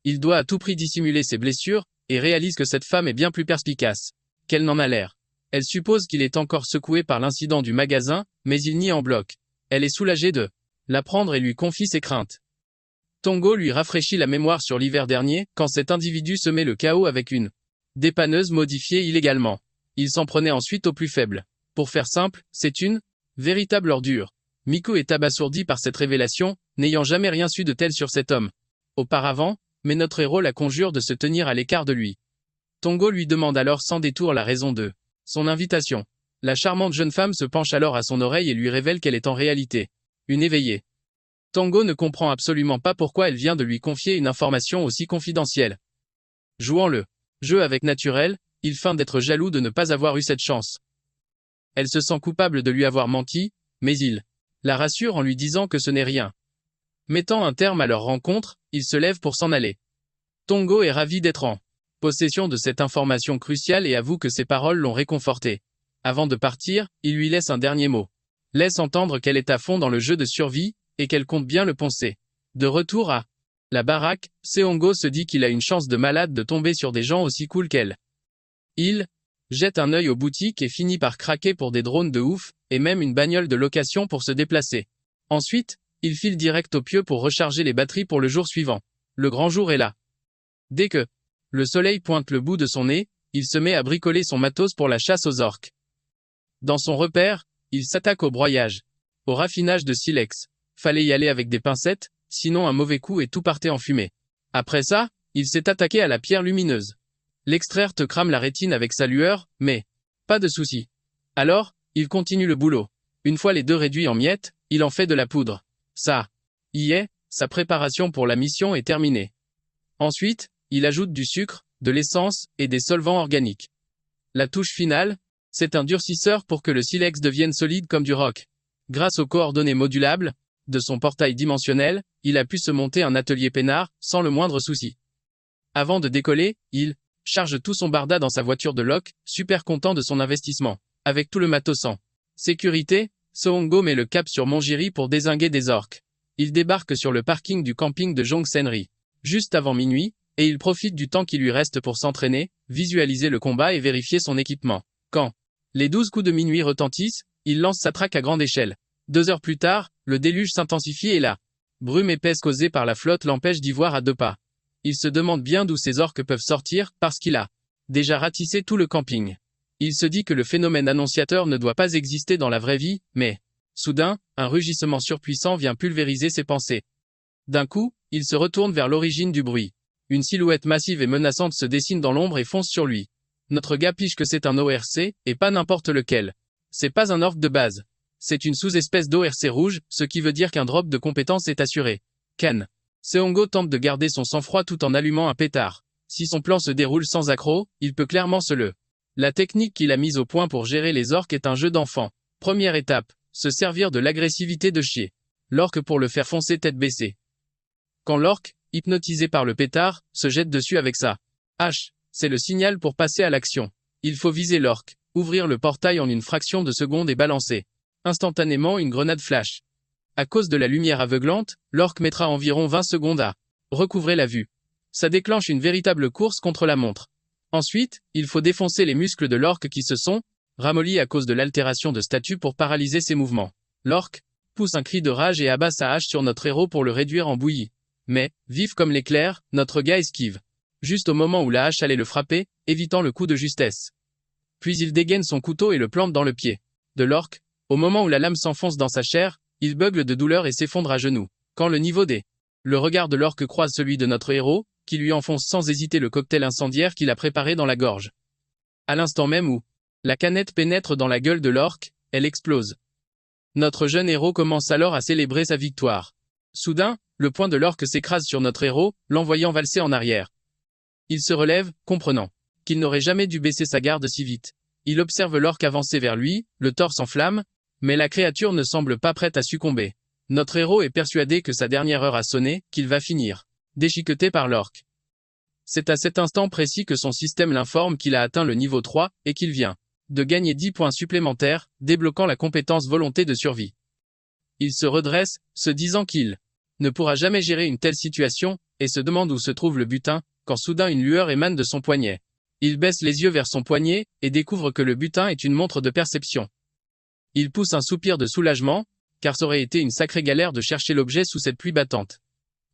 Il doit à tout prix dissimuler ses blessures, et réalise que cette femme est bien plus perspicace qu'elle n'en a l'air. Elle suppose qu'il est encore secoué par l'incident du magasin, mais il nie en bloc. Elle est soulagée de l'apprendre et lui confie ses craintes. Tongo lui rafraîchit la mémoire sur l'hiver dernier, quand cet individu semait le chaos avec une dépanneuse modifiée illégalement. Il s'en prenait ensuite aux plus faibles. Pour faire simple, c'est une véritable ordure. Miku est abasourdi par cette révélation, n'ayant jamais rien su de tel sur cet homme auparavant, mais notre héros la conjure de se tenir à l'écart de lui. Tongo lui demande alors sans détour la raison de son invitation. La charmante jeune femme se penche alors à son oreille et lui révèle qu'elle est en réalité une éveillée. Tongo ne comprend absolument pas pourquoi elle vient de lui confier une information aussi confidentielle. Jouant le jeu avec naturel, il feint d'être jaloux de ne pas avoir eu cette chance. Elle se sent coupable de lui avoir menti, mais il la rassure en lui disant que ce n'est rien. Mettant un terme à leur rencontre, il se lève pour s'en aller. Tongo est ravi d'être en possession de cette information cruciale et avoue que ses paroles l'ont réconforté. Avant de partir, il lui laisse un dernier mot. Laisse entendre qu'elle est à fond dans le jeu de survie, et qu'elle compte bien le poncer. De retour à la baraque, Seongo se dit qu'il a une chance de malade de tomber sur des gens aussi cool qu'elle. Il jette un œil aux boutiques et finit par craquer pour des drones de ouf, et même une bagnole de location pour se déplacer. Ensuite, il file direct au pieu pour recharger les batteries pour le jour suivant. Le grand jour est là. Dès que le soleil pointe le bout de son nez, il se met à bricoler son matos pour la chasse aux orques. Dans son repère, il s'attaque au broyage, au raffinage de silex. Fallait y aller avec des pincettes, sinon un mauvais coup et tout partait en fumée. Après ça, il s'est attaqué à la pierre lumineuse. L'extraire te crame la rétine avec sa lueur, mais pas de souci. Alors, il continue le boulot. Une fois les deux réduits en miettes, il en fait de la poudre. Ça y est, sa préparation pour la mission est terminée. Ensuite, il ajoute du sucre, de l'essence et des solvants organiques. La touche finale, c'est un durcisseur pour que le silex devienne solide comme du roc. Grâce aux coordonnées modulables de son portail dimensionnel, il a pu se monter un atelier peinard sans le moindre souci. Avant de décoller, il charge tout son barda dans sa voiture de loc, super content de son investissement. Avec tout le matos en sécurité, Seongo met le cap sur Monjiri pour dézinguer des orques. Il débarque sur le parking du camping de Jongsenri, juste avant minuit, et il profite du temps qui lui reste pour s'entraîner, visualiser le combat et vérifier son équipement. Quand les 12 coups de minuit retentissent, il lance sa traque à grande échelle. 2 heures plus tard, le déluge s'intensifie et la brume épaisse causée par la flotte l'empêche d'y voir à 2 pas. Il se demande bien d'où ces orques peuvent sortir, parce qu'il a déjà ratissé tout le camping. Il se dit que le phénomène annonciateur ne doit pas exister dans la vraie vie, mais soudain, un rugissement surpuissant vient pulvériser ses pensées. D'un coup, il se retourne vers l'origine du bruit. Une silhouette massive et menaçante se dessine dans l'ombre et fonce sur lui. Notre gars pige que c'est un ORC, et pas n'importe lequel. C'est pas un orc de base. C'est une sous-espèce d'ORC rouge, ce qui veut dire qu'un drop de compétence est assuré. Can. Seongo tente de garder son sang-froid tout en allumant un pétard. Si son plan se déroule sans accroc, il peut clairement se le. La technique qu'il a mise au point pour gérer les orques est un jeu d'enfant. Première étape, se servir de l'agressivité de chier l'orque pour le faire foncer tête baissée. Quand l'orque, hypnotisé par le pétard, se jette dessus avec sa hache, c'est le signal pour passer à l'action. Il faut viser l'orque, ouvrir le portail en une fraction de seconde et balancer instantanément une grenade flash. À cause de la lumière aveuglante, l'orque mettra environ 20 secondes à recouvrer la vue. Ça déclenche une véritable course contre la montre. Ensuite, il faut défoncer les muscles de l'orque qui se sont ramollis à cause de l'altération de statut pour paralyser ses mouvements. L'orque pousse un cri de rage et abat sa hache sur notre héros pour le réduire en bouillie. Mais, vif comme l'éclair, notre gars esquive. Juste au moment où la hache allait le frapper, évitant le coup de justesse. Puis il dégaine son couteau et le plante dans le pied de l'orque. Au moment où la lame s'enfonce dans sa chair, il beugle de douleur et s'effondre à genoux. Quand le niveau des le regard de l'orque croise celui de notre héros, qui lui enfonce sans hésiter le cocktail incendiaire qu'il a préparé dans la gorge. À l'instant même où la canette pénètre dans la gueule de l'orque, elle explose. Notre jeune héros commence alors à célébrer sa victoire. Soudain, le poing de l'orque s'écrase sur notre héros, l'envoyant valser en arrière. Il se relève, comprenant qu'il n'aurait jamais dû baisser sa garde si vite. Il observe l'orque avancer vers lui, le torse en flammes, mais la créature ne semble pas prête à succomber. Notre héros est persuadé que sa dernière heure a sonné, qu'il va finir déchiqueté par l'orque. C'est à cet instant précis que son système l'informe qu'il a atteint le niveau 3 et qu'il vient de gagner 10 points supplémentaires, débloquant la compétence volonté de survie. Il se redresse, se disant qu'il ne pourra jamais gérer une telle situation, et se demande où se trouve le butin, quand soudain une lueur émane de son poignet. Il baisse les yeux vers son poignet, et découvre que le butin est une montre de perception. Il pousse un soupir de soulagement, car ça aurait été une sacrée galère de chercher l'objet sous cette pluie battante.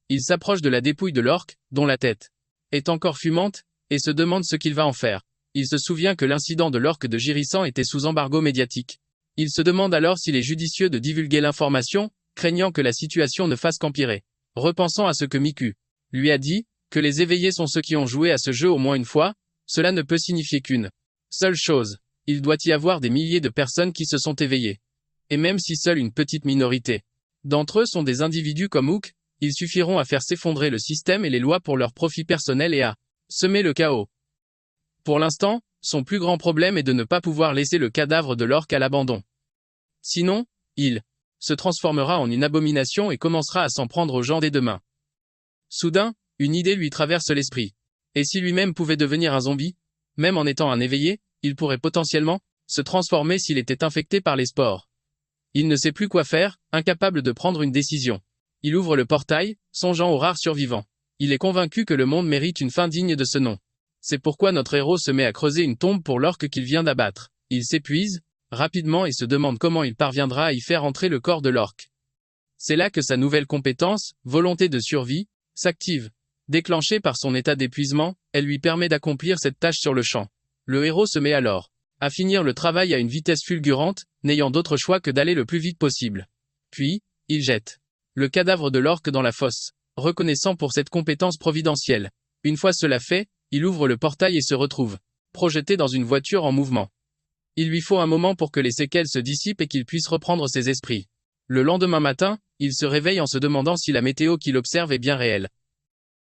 Il s'approche de la dépouille de l'orque, dont la tête est encore fumante, et se demande ce qu'il va en faire. Il se souvient que l'incident de l'orque de Girissan était sous embargo médiatique. Il se demande alors s'il est judicieux de divulguer l'information, craignant que la situation ne fasse qu'empirer. Repensant à ce que Miku lui a dit, que les éveillés sont ceux qui ont joué à ce jeu au moins une fois, cela ne peut signifier qu'une seule chose. Il doit y avoir des milliers de personnes qui se sont éveillées. Et même si seule une petite minorité d'entre eux sont des individus comme Hook, ils suffiront à faire s'effondrer le système et les lois pour leur profit personnel et à semer le chaos. Pour l'instant, son plus grand problème est de ne pas pouvoir laisser le cadavre de l'orque à l'abandon. Sinon, il se transformera en une abomination et commencera à s'en prendre aux gens dès demain. Soudain, une idée lui traverse l'esprit. Et si lui-même pouvait devenir un zombie? Même en étant un éveillé, il pourrait potentiellement se transformer s'il était infecté par les spores. Il ne sait plus quoi faire, incapable de prendre une décision. Il ouvre le portail, songeant aux rares survivants. Il est convaincu que le monde mérite une fin digne de ce nom. C'est pourquoi notre héros se met à creuser une tombe pour l'orque qu'il vient d'abattre. Il s'épuise rapidement et se demande comment il parviendra à y faire entrer le corps de l'orque. C'est là que sa nouvelle compétence, volonté de survie, s'active. Déclenchée par son état d'épuisement, elle lui permet d'accomplir cette tâche sur le champ. Le héros se met alors à finir le travail à une vitesse fulgurante, n'ayant d'autre choix que d'aller le plus vite possible. Puis, il jette le cadavre de l'orque dans la fosse, reconnaissant pour cette compétence providentielle. Une fois cela fait, il ouvre le portail et se retrouve projeté dans une voiture en mouvement. Il lui faut un moment pour que les séquelles se dissipent et qu'il puisse reprendre ses esprits. Le lendemain matin, il se réveille en se demandant si la météo qu'il observe est bien réelle.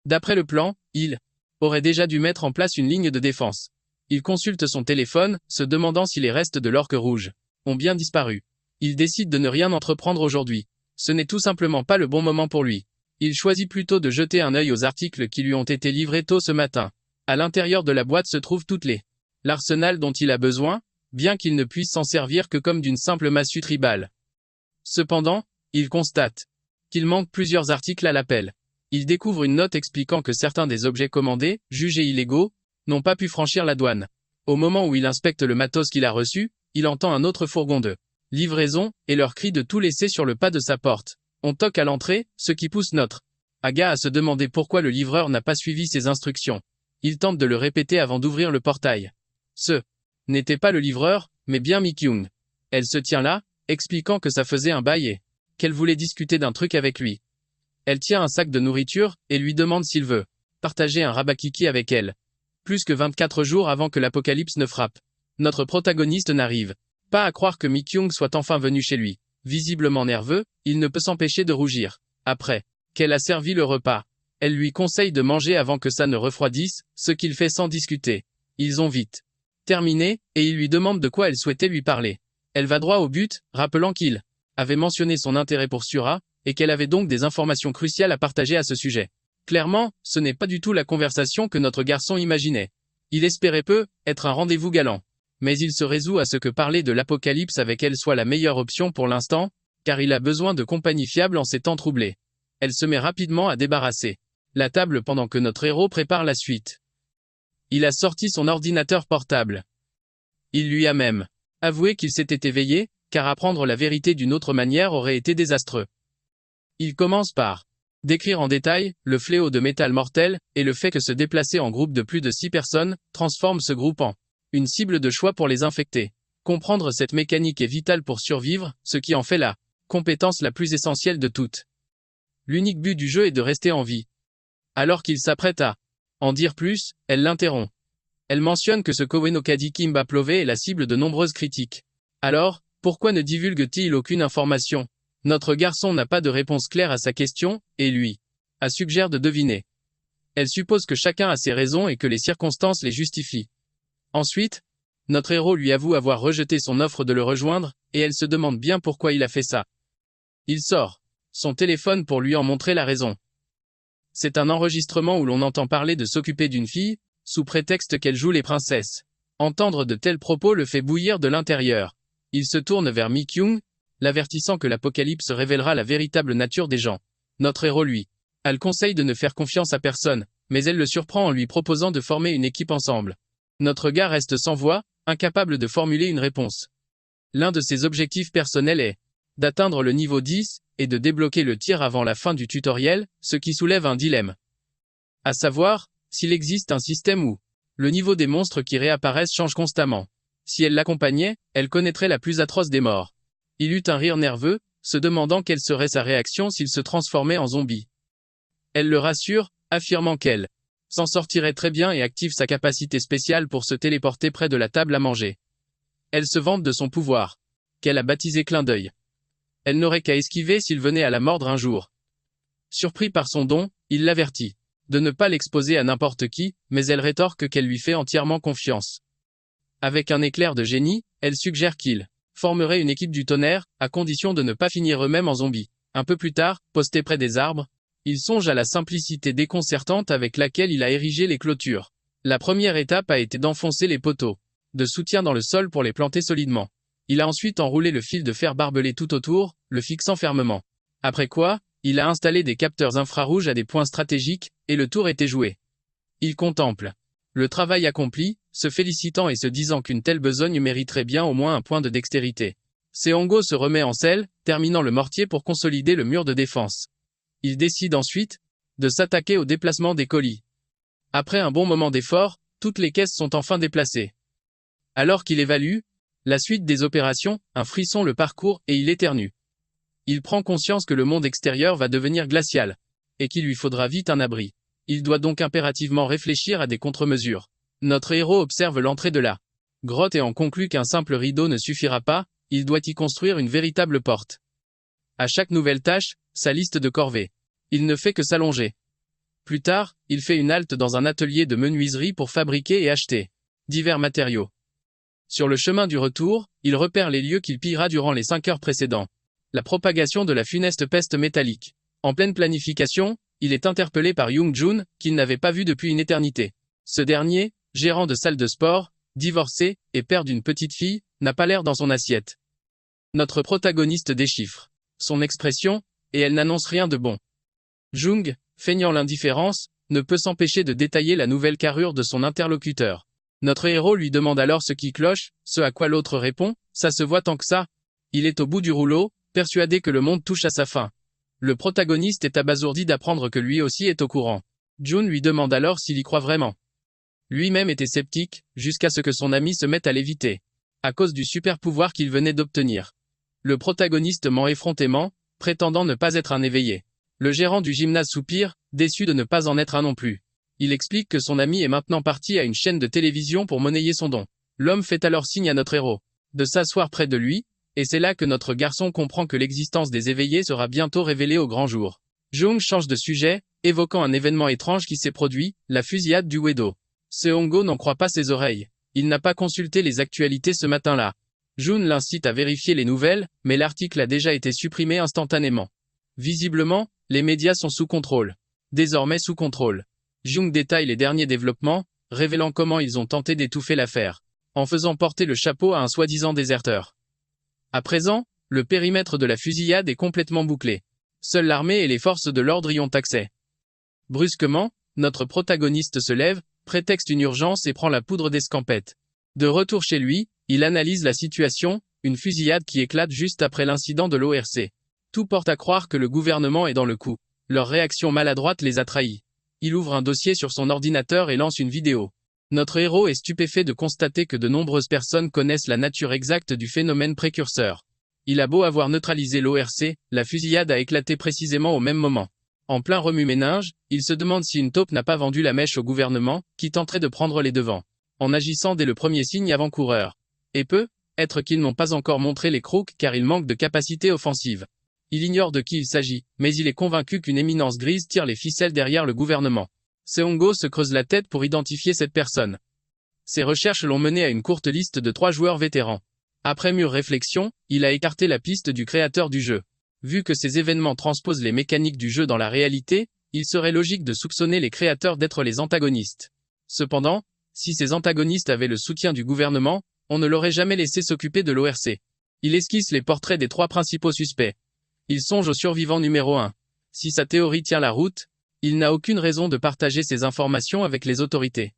D'après le plan, il aurait déjà dû mettre en place une ligne de défense. Il consulte son téléphone, se demandant si les restes de l'orque rouge ont bien disparu. Il décide de ne rien entreprendre aujourd'hui. Ce n'est tout simplement pas le bon moment pour lui. Il choisit plutôt de jeter un œil aux articles qui lui ont été livrés tôt ce matin. À l'intérieur de la boîte se trouvent l'arsenal dont il a besoin, bien qu'il ne puisse s'en servir que comme d'une simple massue tribale. Cependant, il constate qu'il manque plusieurs articles à l'appel. Il découvre une note expliquant que certains des objets commandés, jugés illégaux, n'ont pas pu franchir la douane. Au moment où il inspecte le matos qu'il a reçu, il entend un autre fourgon de livraison, et leur cri de tout laisser sur le pas de sa porte. On toque à l'entrée, ce qui pousse notre Aga à se demander pourquoi le livreur n'a pas suivi ses instructions. Il tente de le répéter avant d'ouvrir le portail. Ce n'était pas le livreur, mais bien Mi-kyung. Elle se tient là, expliquant que ça faisait un bail et qu'elle voulait discuter d'un truc avec lui. Elle tient un sac de nourriture, et lui demande s'il veut partager un rabakiki avec elle. Plus que 24 jours avant que l'apocalypse ne frappe. Notre protagoniste n'arrive pas à croire que Mi-kyung soit enfin venu chez lui. Visiblement nerveux, il ne peut s'empêcher de rougir. Après qu'elle a servi le repas, elle lui conseille de manger avant que ça ne refroidisse, ce qu'il fait sans discuter. Ils ont vite terminé, et il lui demande de quoi elle souhaitait lui parler. Elle va droit au but, rappelant qu'il avait mentionné son intérêt pour Sura, et qu'elle avait donc des informations cruciales à partager à ce sujet. Clairement, ce n'est pas du tout la conversation que notre garçon imaginait. Il espérait peu être un rendez-vous galant. Mais il se résout à ce que parler de l'apocalypse avec elle soit la meilleure option pour l'instant, car il a besoin de compagnie fiable en ces temps troublés. Elle se met rapidement à débarrasser la table pendant que notre héros prépare la suite. Il a sorti son ordinateur portable. Il lui a même avoué qu'il s'était éveillé, car apprendre la vérité d'une autre manière aurait été désastreux. Il commence par décrire en détail le fléau de métal mortel et le fait que se déplacer en groupe de plus de 6 personnes transforme ce groupe en une cible de choix pour les infecter. Comprendre cette mécanique est vital pour survivre, ce qui en fait la compétence la plus essentielle de toutes. L'unique but du jeu est de rester en vie. Alors qu'il s'apprête à en dire plus, elle l'interrompt. Elle mentionne que ce Kowenokadi Kimba Plové est la cible de nombreuses critiques. Alors, pourquoi ne divulgue-t-il aucune information? Notre garçon n'a pas de réponse claire à sa question, et lui suggère de deviner. Elle suppose que chacun a ses raisons et que les circonstances les justifient. Ensuite, notre héros lui avoue avoir rejeté son offre de le rejoindre, et elle se demande bien pourquoi il a fait ça. Il sort son téléphone pour lui en montrer la raison. C'est un enregistrement où l'on entend parler de s'occuper d'une fille, sous prétexte qu'elle joue les princesses. Entendre de tels propos le fait bouillir de l'intérieur. Il se tourne vers Mi-kyung, l'avertissant que l'apocalypse révélera la véritable nature des gens. Notre héros lui a le conseil de ne faire confiance à personne, mais elle le surprend en lui proposant de former une équipe ensemble. Notre gars reste sans voix, incapable de formuler une réponse. L'un de ses objectifs personnels est d'atteindre le niveau 10 et de débloquer le tir avant la fin du tutoriel, ce qui soulève un dilemme. À savoir, s'il existe un système où le niveau des monstres qui réapparaissent change constamment. Si elle l'accompagnait, elle connaîtrait la plus atroce des morts. Il eut un rire nerveux, se demandant quelle serait sa réaction s'il se transformait en zombie. Elle le rassure, affirmant qu'elle s'en sortirait très bien et active sa capacité spéciale pour se téléporter près de la table à manger. Elle se vante de son pouvoir, qu'elle a baptisé clin d'œil. Elle n'aurait qu'à esquiver s'il venait à la mordre un jour. Surpris par son don, il l'avertit de ne pas l'exposer à n'importe qui, mais elle rétorque qu'elle lui fait entièrement confiance. Avec un éclair de génie, elle suggère qu'il formeraient une équipe du tonnerre, à condition de ne pas finir eux-mêmes en zombies. Un peu plus tard, posté près des arbres, il songe à la simplicité déconcertante avec laquelle il a érigé les clôtures. La première étape a été d'enfoncer les poteaux de soutien dans le sol pour les planter solidement. Il a ensuite enroulé le fil de fer barbelé tout autour, le fixant fermement. Après quoi, il a installé des capteurs infrarouges à des points stratégiques, et le tour était joué. Il contemple le travail accompli, se félicitant et se disant qu'une telle besogne mériterait bien au moins un point de dextérité. Seongo se remet en selle, terminant le mortier pour consolider le mur de défense. Il décide ensuite de s'attaquer au déplacement des colis. Après un bon moment d'effort, toutes les caisses sont enfin déplacées. Alors qu'il évalue la suite des opérations, un frisson le parcourt et il éternue. Il prend conscience que le monde extérieur va devenir glacial, et qu'il lui faudra vite un abri. Il doit donc impérativement réfléchir à des contre-mesures. Notre héros observe l'entrée de la grotte et en conclut qu'un simple rideau ne suffira pas, il doit y construire une véritable porte. À chaque nouvelle tâche, sa liste de corvées. Il ne fait que s'allonger. Plus tard, il fait une halte dans un atelier de menuiserie pour fabriquer et acheter divers matériaux. Sur le chemin du retour, il repère les lieux qu'il pillera durant les 5 heures précédentes. La propagation de la funeste peste métallique. En pleine planification, il est interpellé par Young-jun, qu'il n'avait pas vu depuis une éternité. Ce dernier, gérant de salle de sport, divorcé, et père d'une petite fille, n'a pas l'air dans son assiette. Notre protagoniste déchiffre son expression, et elle n'annonce rien de bon. Jung, feignant l'indifférence, ne peut s'empêcher de détailler la nouvelle carrure de son interlocuteur. Notre héros lui demande alors ce qui cloche, ce à quoi l'autre répond, ça se voit tant que ça. Il est au bout du rouleau, persuadé que le monde touche à sa fin. Le protagoniste est abasourdi d'apprendre que lui aussi est au courant. Jun lui demande alors s'il y croit vraiment. Lui-même était sceptique, jusqu'à ce que son ami se mette à l'éviter, à cause du super pouvoir qu'il venait d'obtenir. Le protagoniste ment effrontément, prétendant ne pas être un éveillé. Le gérant du gymnase soupire, déçu de ne pas en être un non plus. Il explique que son ami est maintenant parti à une chaîne de télévision pour monnayer son don. L'homme fait alors signe à notre héros de s'asseoir près de lui, et c'est là que notre garçon comprend que l'existence des éveillés sera bientôt révélée au grand jour. Jung change de sujet, évoquant un événement étrange qui s'est produit, la fusillade du Uedo. Seongo n'en croit pas ses oreilles. Il n'a pas consulté les actualités ce matin-là. Jun l'incite à vérifier les nouvelles, mais l'article a déjà été supprimé instantanément. Visiblement, les médias sont sous contrôle. Désormais sous contrôle. Jung détaille les derniers développements, révélant comment ils ont tenté d'étouffer l'affaire, en faisant porter le chapeau à un soi-disant déserteur. À présent, le périmètre de la fusillade est complètement bouclé. Seule l'armée et les forces de l'ordre y ont accès. Brusquement, notre protagoniste se lève, prétexte une urgence et prend la poudre d'escampette. De retour chez lui, il analyse la situation, une fusillade qui éclate juste après l'incident de l'ORC. Tout porte à croire que le gouvernement est dans le coup. Leur réaction maladroite les a trahis. Il ouvre un dossier sur son ordinateur et lance une vidéo. Notre héros est stupéfait de constater que de nombreuses personnes connaissent la nature exacte du phénomène précurseur. Il a beau avoir neutralisé l'ORC, la fusillade a éclaté précisément au même moment. En plein remue-ménage, il se demande si une taupe n'a pas vendu la mèche au gouvernement, qui tenterait de prendre les devants, en agissant dès le premier signe avant-coureur. Et peut-être qu'ils n'ont pas encore montré les crocs car ils manquent de capacité offensive. Il ignore de qui il s'agit, mais il est convaincu qu'une éminence grise tire les ficelles derrière le gouvernement. Seongo se creuse la tête pour identifier cette personne. Ses recherches l'ont mené à une courte liste de 3 joueurs vétérans. Après mûre réflexion, il a écarté la piste du créateur du jeu. Vu que ces événements transposent les mécaniques du jeu dans la réalité, il serait logique de soupçonner les créateurs d'être les antagonistes. Cependant, si ces antagonistes avaient le soutien du gouvernement, on ne l'aurait jamais laissé s'occuper de l'ORC. Il esquisse les portraits des 3 principaux suspects. Il songe au survivant numéro 1. Si sa théorie tient la route, il n'a aucune raison de partager ces informations avec les autorités.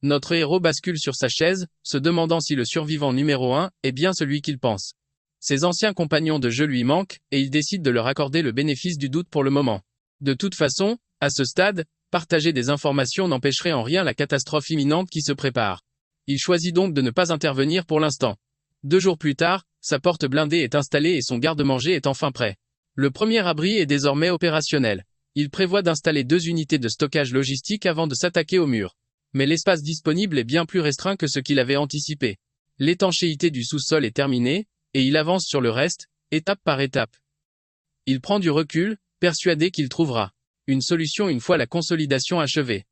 Notre héros bascule sur sa chaise, se demandant si le survivant numéro 1 est bien celui qu'il pense. Ses anciens compagnons de jeu lui manquent, et il décide de leur accorder le bénéfice du doute pour le moment. De toute façon, à ce stade, partager des informations n'empêcherait en rien la catastrophe imminente qui se prépare. Il choisit donc de ne pas intervenir pour l'instant. 2 jours plus tard, sa porte blindée est installée et son garde-manger est enfin prêt. Le premier abri est désormais opérationnel. Il prévoit d'installer 2 unités de stockage logistique avant de s'attaquer au mur. Mais l'espace disponible est bien plus restreint que ce qu'il avait anticipé. L'étanchéité du sous-sol est terminée, et il avance sur le reste, étape par étape. Il prend du recul, persuadé qu'il trouvera une solution une fois la consolidation achevée.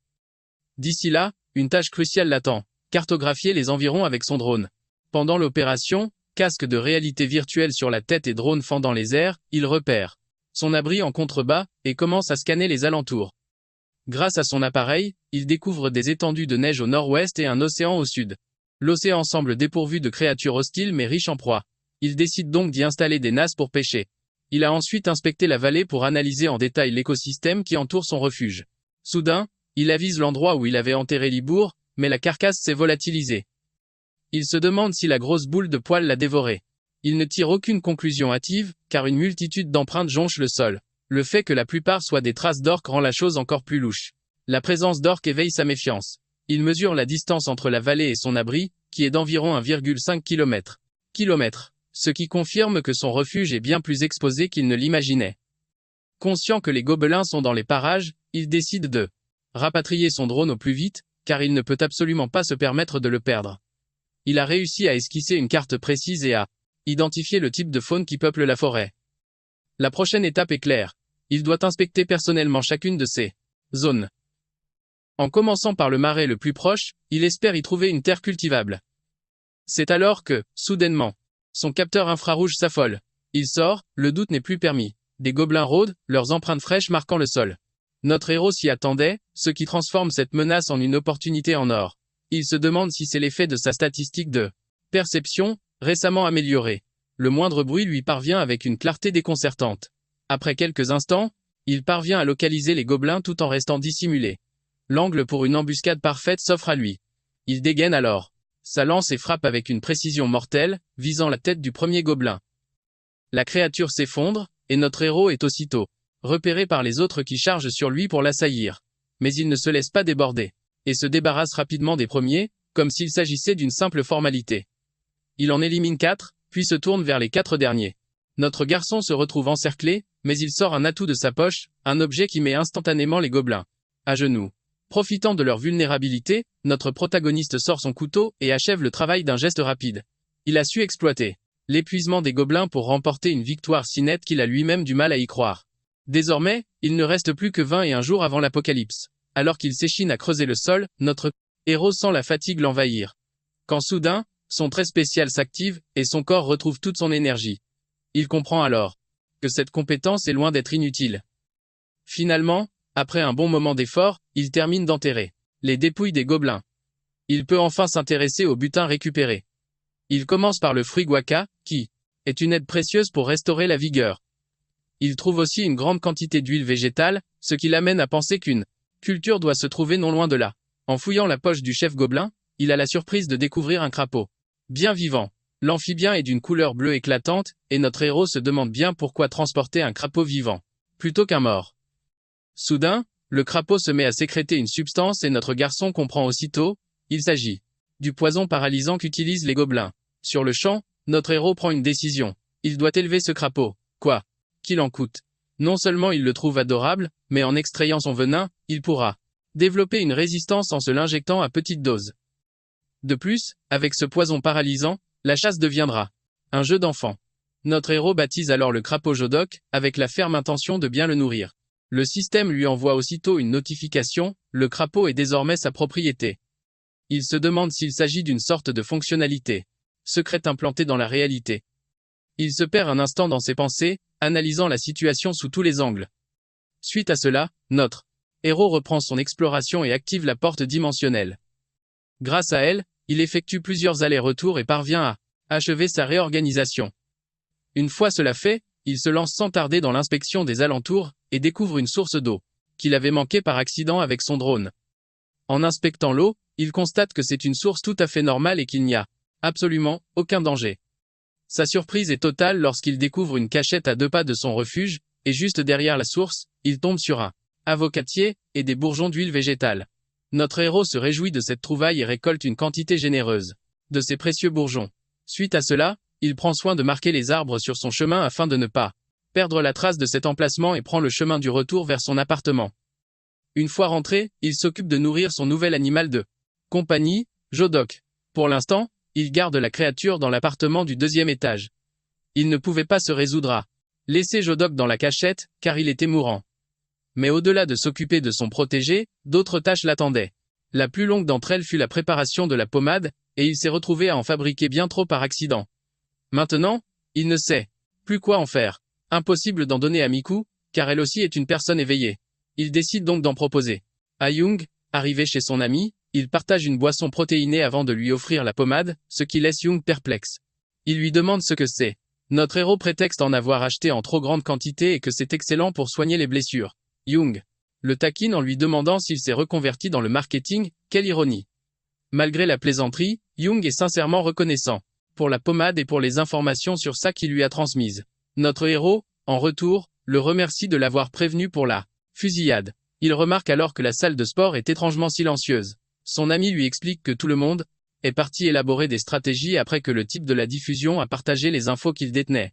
D'ici là, une tâche cruciale l'attend, cartographier les environs avec son drone. Pendant l'opération, casque de réalité virtuelle sur la tête et drone fendant les airs, il repère son abri en contrebas et commence à scanner les alentours. Grâce à son appareil, il découvre des étendues de neige au nord-ouest et un océan au sud. L'océan semble dépourvu de créatures hostiles mais riche en proies. Il décide donc d'y installer des nasses pour pêcher. Il a ensuite inspecté la vallée pour analyser en détail l'écosystème qui entoure son refuge. Soudain, il avise l'endroit où il avait enterré Libour, mais la carcasse s'est volatilisée. Il se demande si la grosse boule de poils l'a dévoré. Il ne tire aucune conclusion hâtive, car une multitude d'empreintes jonchent le sol. Le fait que la plupart soient des traces d'orques rend la chose encore plus louche. La présence d'orques éveille sa méfiance. Il mesure la distance entre la vallée et son abri, qui est d'environ 1,5 km. Ce qui confirme que son refuge est bien plus exposé qu'il ne l'imaginait. Conscient que les gobelins sont dans les parages, il décide de rapatrier son drone au plus vite, car il ne peut absolument pas se permettre de le perdre. Il a réussi à esquisser une carte précise et à identifier le type de faune qui peuple la forêt. La prochaine étape est claire. Il doit inspecter personnellement chacune de ces zones. En commençant par le marais le plus proche, il espère y trouver une terre cultivable. C'est alors que, soudainement, son capteur infrarouge s'affole. Il sort, le doute n'est plus permis. Des gobelins rôdent, leurs empreintes fraîches marquant le sol. Notre héros s'y attendait, ce qui transforme cette menace en une opportunité en or. Il se demande si c'est l'effet de sa statistique de perception, récemment améliorée. Le moindre bruit lui parvient avec une clarté déconcertante. Après quelques instants, il parvient à localiser les gobelins tout en restant dissimulé. L'angle pour une embuscade parfaite s'offre à lui. Il dégaine alors sa lance et frappe avec une précision mortelle, visant la tête du premier gobelin. La créature s'effondre, et notre héros est aussitôt repéré par les autres qui chargent sur lui pour l'assaillir. Mais il ne se laisse pas déborder, et se débarrasse rapidement des premiers, comme s'il s'agissait d'une simple formalité. Il en élimine 4, puis se tourne vers les 4 derniers. Notre garçon se retrouve encerclé, mais il sort un atout de sa poche, un objet qui met instantanément les gobelins à genoux. Profitant de leur vulnérabilité, notre protagoniste sort son couteau et achève le travail d'un geste rapide. Il a su exploiter l'épuisement des gobelins pour remporter une victoire si nette qu'il a lui-même du mal à y croire. Désormais, il ne reste plus que 21 jours avant l'apocalypse. Alors qu'il s'échine à creuser le sol, notre héros sent la fatigue l'envahir. Quand soudain, son trait spécial s'active et son corps retrouve toute son énergie. Il comprend alors que cette compétence est loin d'être inutile. Finalement, après un bon moment d'effort, il termine d'enterrer les dépouilles des gobelins. Il peut enfin s'intéresser au butin récupéré. Il commence par le fruit guaca, qui est une aide précieuse pour restaurer la vigueur. Il trouve aussi une grande quantité d'huile végétale, ce qui l'amène à penser qu'une culture doit se trouver non loin de là. En fouillant la poche du chef gobelin, il a la surprise de découvrir un crapaud bien vivant. L'amphibien est d'une couleur bleue éclatante, et notre héros se demande bien pourquoi transporter un crapaud vivant plutôt qu'un mort. Soudain, le crapaud se met à sécréter une substance et notre garçon comprend aussitôt, il s'agit du poison paralysant qu'utilisent les gobelins. Sur le champ, notre héros prend une décision. Il doit élever ce crapaud, quoi qu'il en coûte. Non seulement il le trouve adorable, mais en extrayant son venin, il pourra développer une résistance en se l'injectant à petite dose. De plus, avec ce poison paralysant, la chasse deviendra un jeu d'enfant. Notre héros baptise alors le crapaud Jodoc, avec la ferme intention de bien le nourrir. Le système lui envoie aussitôt une notification, le crapaud est désormais sa propriété. Il se demande s'il s'agit d'une sorte de fonctionnalité secrète implantée dans la réalité. Il se perd un instant dans ses pensées, analysant la situation sous tous les angles. Suite à cela, notre héros reprend son exploration et active la porte dimensionnelle. Grâce à elle, il effectue plusieurs allers-retours et parvient à achever sa réorganisation. Une fois cela fait, il se lance sans tarder dans l'inspection des alentours et découvre une source d'eau qu'il avait manquée par accident avec son drone. En inspectant l'eau, il constate que c'est une source tout à fait normale et qu'il n'y a absolument aucun danger. Sa surprise est totale lorsqu'il découvre une cachette à 2 pas de son refuge, et juste derrière la source, il tombe sur un avocatier et des bourgeons d'huile végétale. Notre héros se réjouit de cette trouvaille et récolte une quantité généreuse de ces précieux bourgeons. Suite à cela, il prend soin de marquer les arbres sur son chemin afin de ne pas perdre la trace de cet emplacement et prend le chemin du retour vers son appartement. Une fois rentré, il s'occupe de nourrir son nouvel animal de compagnie, Jodoc. Pour l'instant, il garde la créature dans l'appartement du 2e étage. Il ne pouvait pas se résoudre à laisser Jodoc dans la cachette, car il était mourant. Mais au-delà de s'occuper de son protégé, d'autres tâches l'attendaient. La plus longue d'entre elles fut la préparation de la pommade, et il s'est retrouvé à en fabriquer bien trop par accident. Maintenant, il ne sait plus quoi en faire. Impossible d'en donner à Miku, car elle aussi est une personne éveillée. Il décide donc d'en proposer. À Young, arrivé chez son ami, il partage une boisson protéinée avant de lui offrir la pommade, ce qui laisse Young perplexe. Il lui demande ce que c'est. Notre héros prétexte en avoir acheté en trop grande quantité et que c'est excellent pour soigner les blessures. Young le taquine en lui demandant s'il s'est reconverti dans le marketing, quelle ironie. Malgré la plaisanterie, Young est sincèrement reconnaissant pour la pommade et pour les informations sur ça qu'il lui a transmises. Notre héros, en retour, le remercie de l'avoir prévenu pour la fusillade. Il remarque alors que la salle de sport est étrangement silencieuse. Son ami lui explique que tout le monde est parti élaborer des stratégies après que le type de la diffusion a partagé les infos qu'il détenait.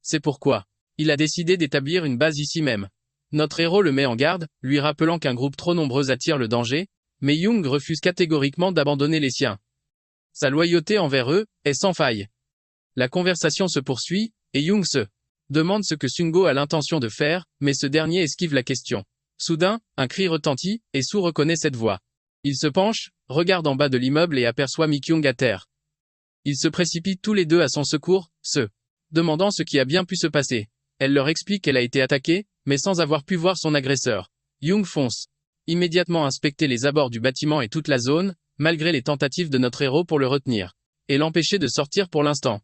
C'est pourquoi il a décidé d'établir une base ici même. Notre héros le met en garde, lui rappelant qu'un groupe trop nombreux attire le danger, mais Young refuse catégoriquement d'abandonner les siens. Sa loyauté envers eux est sans faille. La conversation se poursuit, et Young se demande ce que Sungo a l'intention de faire, mais ce dernier esquive la question. Soudain, un cri retentit, et Su reconnaît cette voix. Il se penche, regarde en bas de l'immeuble et aperçoit Mi-kyung à terre. Ils se précipitent tous les deux à son secours, se demandant ce qui a bien pu se passer. Elle leur explique qu'elle a été attaquée, mais sans avoir pu voir son agresseur. Young fonce immédiatement inspecter les abords du bâtiment et toute la zone, malgré les tentatives de notre héros pour le retenir, et l'empêcher de sortir pour l'instant.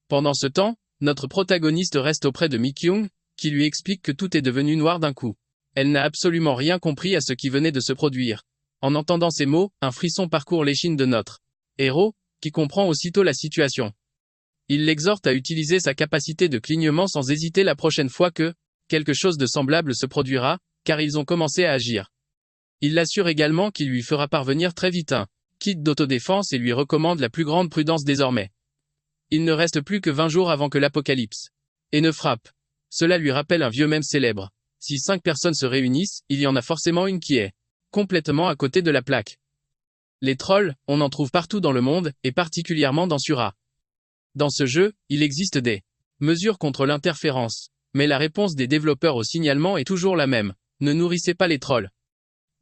Pendant ce temps, notre protagoniste reste auprès de Mi-kyung, qui lui explique que tout est devenu noir d'un coup. Elle n'a absolument rien compris à ce qui venait de se produire. En entendant ces mots, un frisson parcourt l'échine de notre héros, qui comprend aussitôt la situation. Il l'exhorte à utiliser sa capacité de clignement sans hésiter la prochaine fois que quelque chose de semblable se produira, car ils ont commencé à agir. Il l'assure également qu'il lui fera parvenir très vite un kit d'autodéfense et lui recommande la plus grande prudence désormais. Il ne reste plus que 20 jours avant que l'apocalypse et ne frappe. Cela lui rappelle un vieux mème célèbre. Si 5 personnes se réunissent, il y en a forcément une qui est complètement à côté de la plaque. Les trolls, on en trouve partout dans le monde, et particulièrement dans Sura. Dans ce jeu, il existe des mesures contre l'interférence, mais la réponse des développeurs au signalement est toujours la même. Ne nourrissez pas les trolls.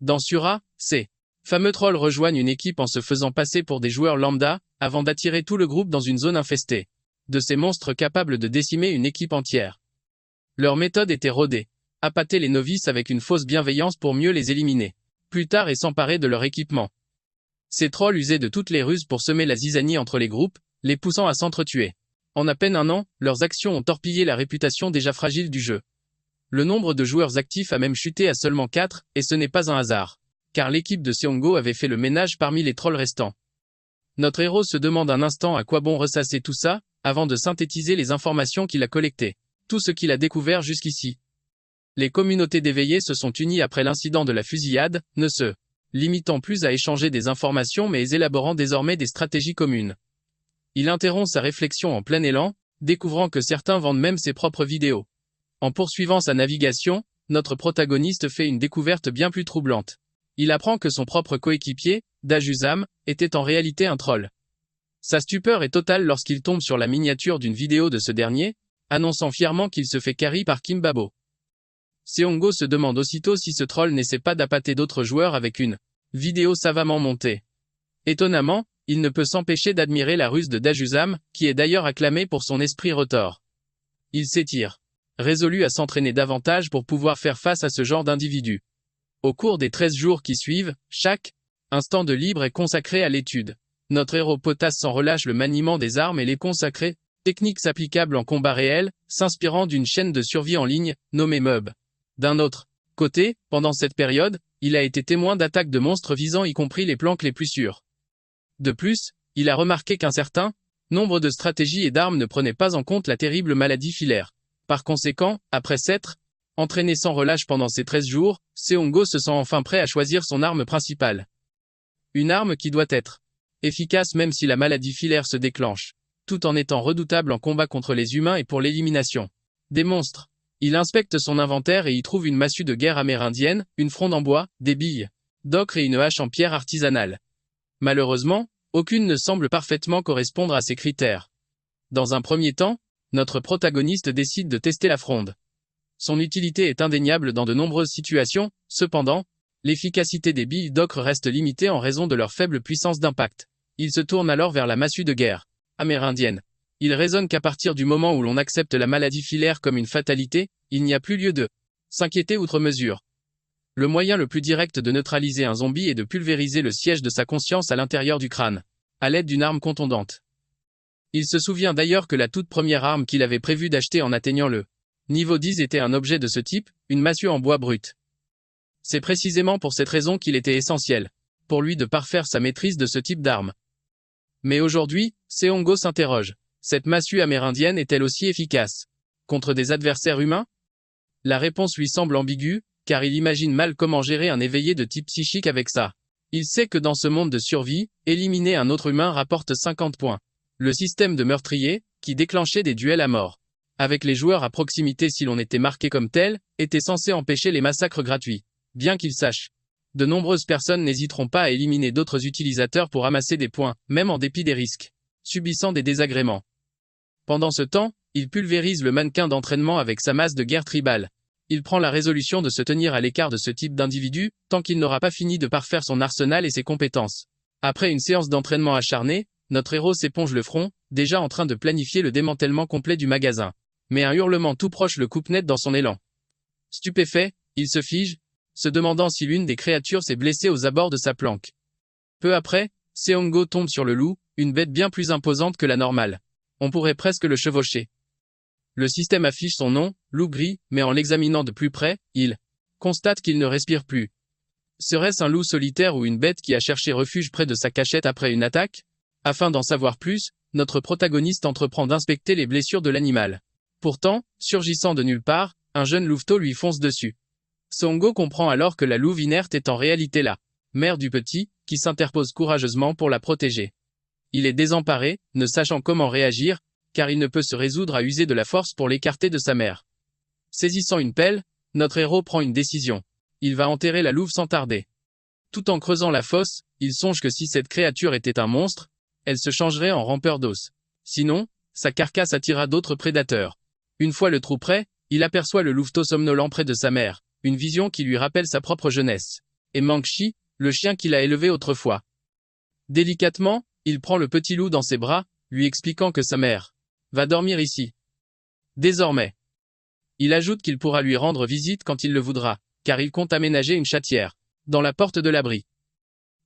Dans Sura, ces fameux trolls rejoignent une équipe en se faisant passer pour des joueurs lambda, avant d'attirer tout le groupe dans une zone infestée de ces monstres capables de décimer une équipe entière. Leur méthode était rodée. Appâter les novices avec une fausse bienveillance pour mieux les éliminer. Plus tard et s'emparer de leur équipement. Ces trolls usaient de toutes les ruses pour semer la zizanie entre les groupes, les poussant à s'entretuer. En à peine un an, leurs actions ont torpillé la réputation déjà fragile du jeu. Le nombre de joueurs actifs a même chuté à seulement 4, et ce n'est pas un hasard. Car l'équipe de Seongo avait fait le ménage parmi les trolls restants. Notre héros se demande un instant à quoi bon ressasser tout ça, avant de synthétiser les informations qu'il a collectées. Tout ce qu'il a découvert jusqu'ici. Les communautés d'éveillés se sont unies après l'incident de la fusillade, ne se limitant plus à échanger des informations mais élaborant désormais des stratégies communes. Il interrompt sa réflexion en plein élan, découvrant que certains vendent même ses propres vidéos. En poursuivant sa navigation, notre protagoniste fait une découverte bien plus troublante. Il apprend que son propre coéquipier, Dajuzam, était en réalité un troll. Sa stupeur est totale lorsqu'il tombe sur la miniature d'une vidéo de ce dernier, annonçant fièrement qu'il se fait carry par Kim Babo. Seongo se demande aussitôt si ce troll n'essaie pas d'appâter d'autres joueurs avec une vidéo savamment montée. Étonnamment, il ne peut s'empêcher d'admirer la ruse de Dajuzam, qui est d'ailleurs acclamé pour son esprit retors. Il s'étire, résolu à s'entraîner davantage pour pouvoir faire face à ce genre d'individu. Au cours des 13 jours qui suivent, chaque instant de libre est consacré à l'étude. Notre héros potasse sans relâche le maniement des armes et les consacrées techniques applicables en combat réel, s'inspirant d'une chaîne de survie en ligne, nommée Mub. D'un autre côté, pendant cette période, il a été témoin d'attaques de monstres visant y compris les planques les plus sûres. De plus, il a remarqué qu'un certain nombre de stratégies et d'armes ne prenaient pas en compte la terrible maladie filaire. Par conséquent, après s'être entraîné sans relâche pendant ces 13 jours, Seongo se sent enfin prêt à choisir son arme principale. Une arme qui doit être efficace même si la maladie filaire se déclenche, tout en étant redoutable en combat contre les humains et pour l'élimination des monstres. Il inspecte son inventaire et y trouve une massue de guerre amérindienne, une fronde en bois, des billes d'ocre et une hache en pierre artisanale. Malheureusement, aucune ne semble parfaitement correspondre à ces critères. Dans un premier temps, notre protagoniste décide de tester la fronde. Son utilité est indéniable dans de nombreuses situations, cependant, l'efficacité des billes d'ocre reste limitée en raison de leur faible puissance d'impact. Il se tourne alors vers la massue de guerre amérindienne. Il raisonne qu'à partir du moment où l'on accepte la maladie filaire comme une fatalité, il n'y a plus lieu de s'inquiéter outre mesure. Le moyen le plus direct de neutraliser un zombie est de pulvériser le siège de sa conscience à l'intérieur du crâne, à l'aide d'une arme contondante. Il se souvient d'ailleurs que la toute première arme qu'il avait prévu d'acheter en atteignant le niveau 10 était un objet de ce type, une massue en bois brut. C'est précisément pour cette raison qu'il était essentiel, pour lui de parfaire sa maîtrise de ce type d'arme. Mais aujourd'hui, Seongo s'interroge. Cette massue amérindienne est-elle aussi efficace contre des adversaires humains? La réponse lui semble ambiguë, car il imagine mal comment gérer un éveillé de type psychique avec ça. Il sait que dans ce monde de survie, éliminer un autre humain rapporte 50 points. Le système de meurtrier, qui déclenchait des duels à mort avec les joueurs à proximité si l'on était marqué comme tel, était censé empêcher les massacres gratuits. Bien qu'il sache, de nombreuses personnes n'hésiteront pas à éliminer d'autres utilisateurs pour amasser des points, même en dépit des risques, subissant des désagréments. Pendant ce temps, il pulvérise le mannequin d'entraînement avec sa masse de guerre tribale. Il prend la résolution de se tenir à l'écart de ce type d'individu, tant qu'il n'aura pas fini de parfaire son arsenal et ses compétences. Après une séance d'entraînement acharnée, notre héros s'éponge le front, déjà en train de planifier le démantèlement complet du magasin. Mais un hurlement tout proche le coupe net dans son élan. Stupéfait, il se fige, se demandant si l'une des créatures s'est blessée aux abords de sa planque. Peu après, Seongo tombe sur le loup, une bête bien plus imposante que la normale. On pourrait presque le chevaucher. Le système affiche son nom, loup gris, mais en l'examinant de plus près, il constate qu'il ne respire plus. Serait-ce un loup solitaire ou une bête qui a cherché refuge près de sa cachette après une attaque? Afin d'en savoir plus, notre protagoniste entreprend d'inspecter les blessures de l'animal. Pourtant, surgissant de nulle part, un jeune louveteau lui fonce dessus. Seongo comprend alors que la louve inerte est en réalité la mère du petit, qui s'interpose courageusement pour la protéger. Il est désemparé, ne sachant comment réagir, car il ne peut se résoudre à user de la force pour l'écarter de sa mère. Saisissant une pelle, notre héros prend une décision. Il va enterrer la louve sans tarder. Tout en creusant la fosse, il songe que si cette créature était un monstre, elle se changerait en rampeur d'os. Sinon, sa carcasse attira d'autres prédateurs. Une fois le trou prêt, il aperçoit le louveteau somnolent près de sa mère, une vision qui lui rappelle sa propre jeunesse. Et Mangshi, le chien qu'il a élevé autrefois. Délicatement, il prend le petit loup dans ses bras, lui expliquant que sa mère va dormir ici. Désormais. Il ajoute qu'il pourra lui rendre visite quand il le voudra, car il compte aménager une chatière dans la porte de l'abri.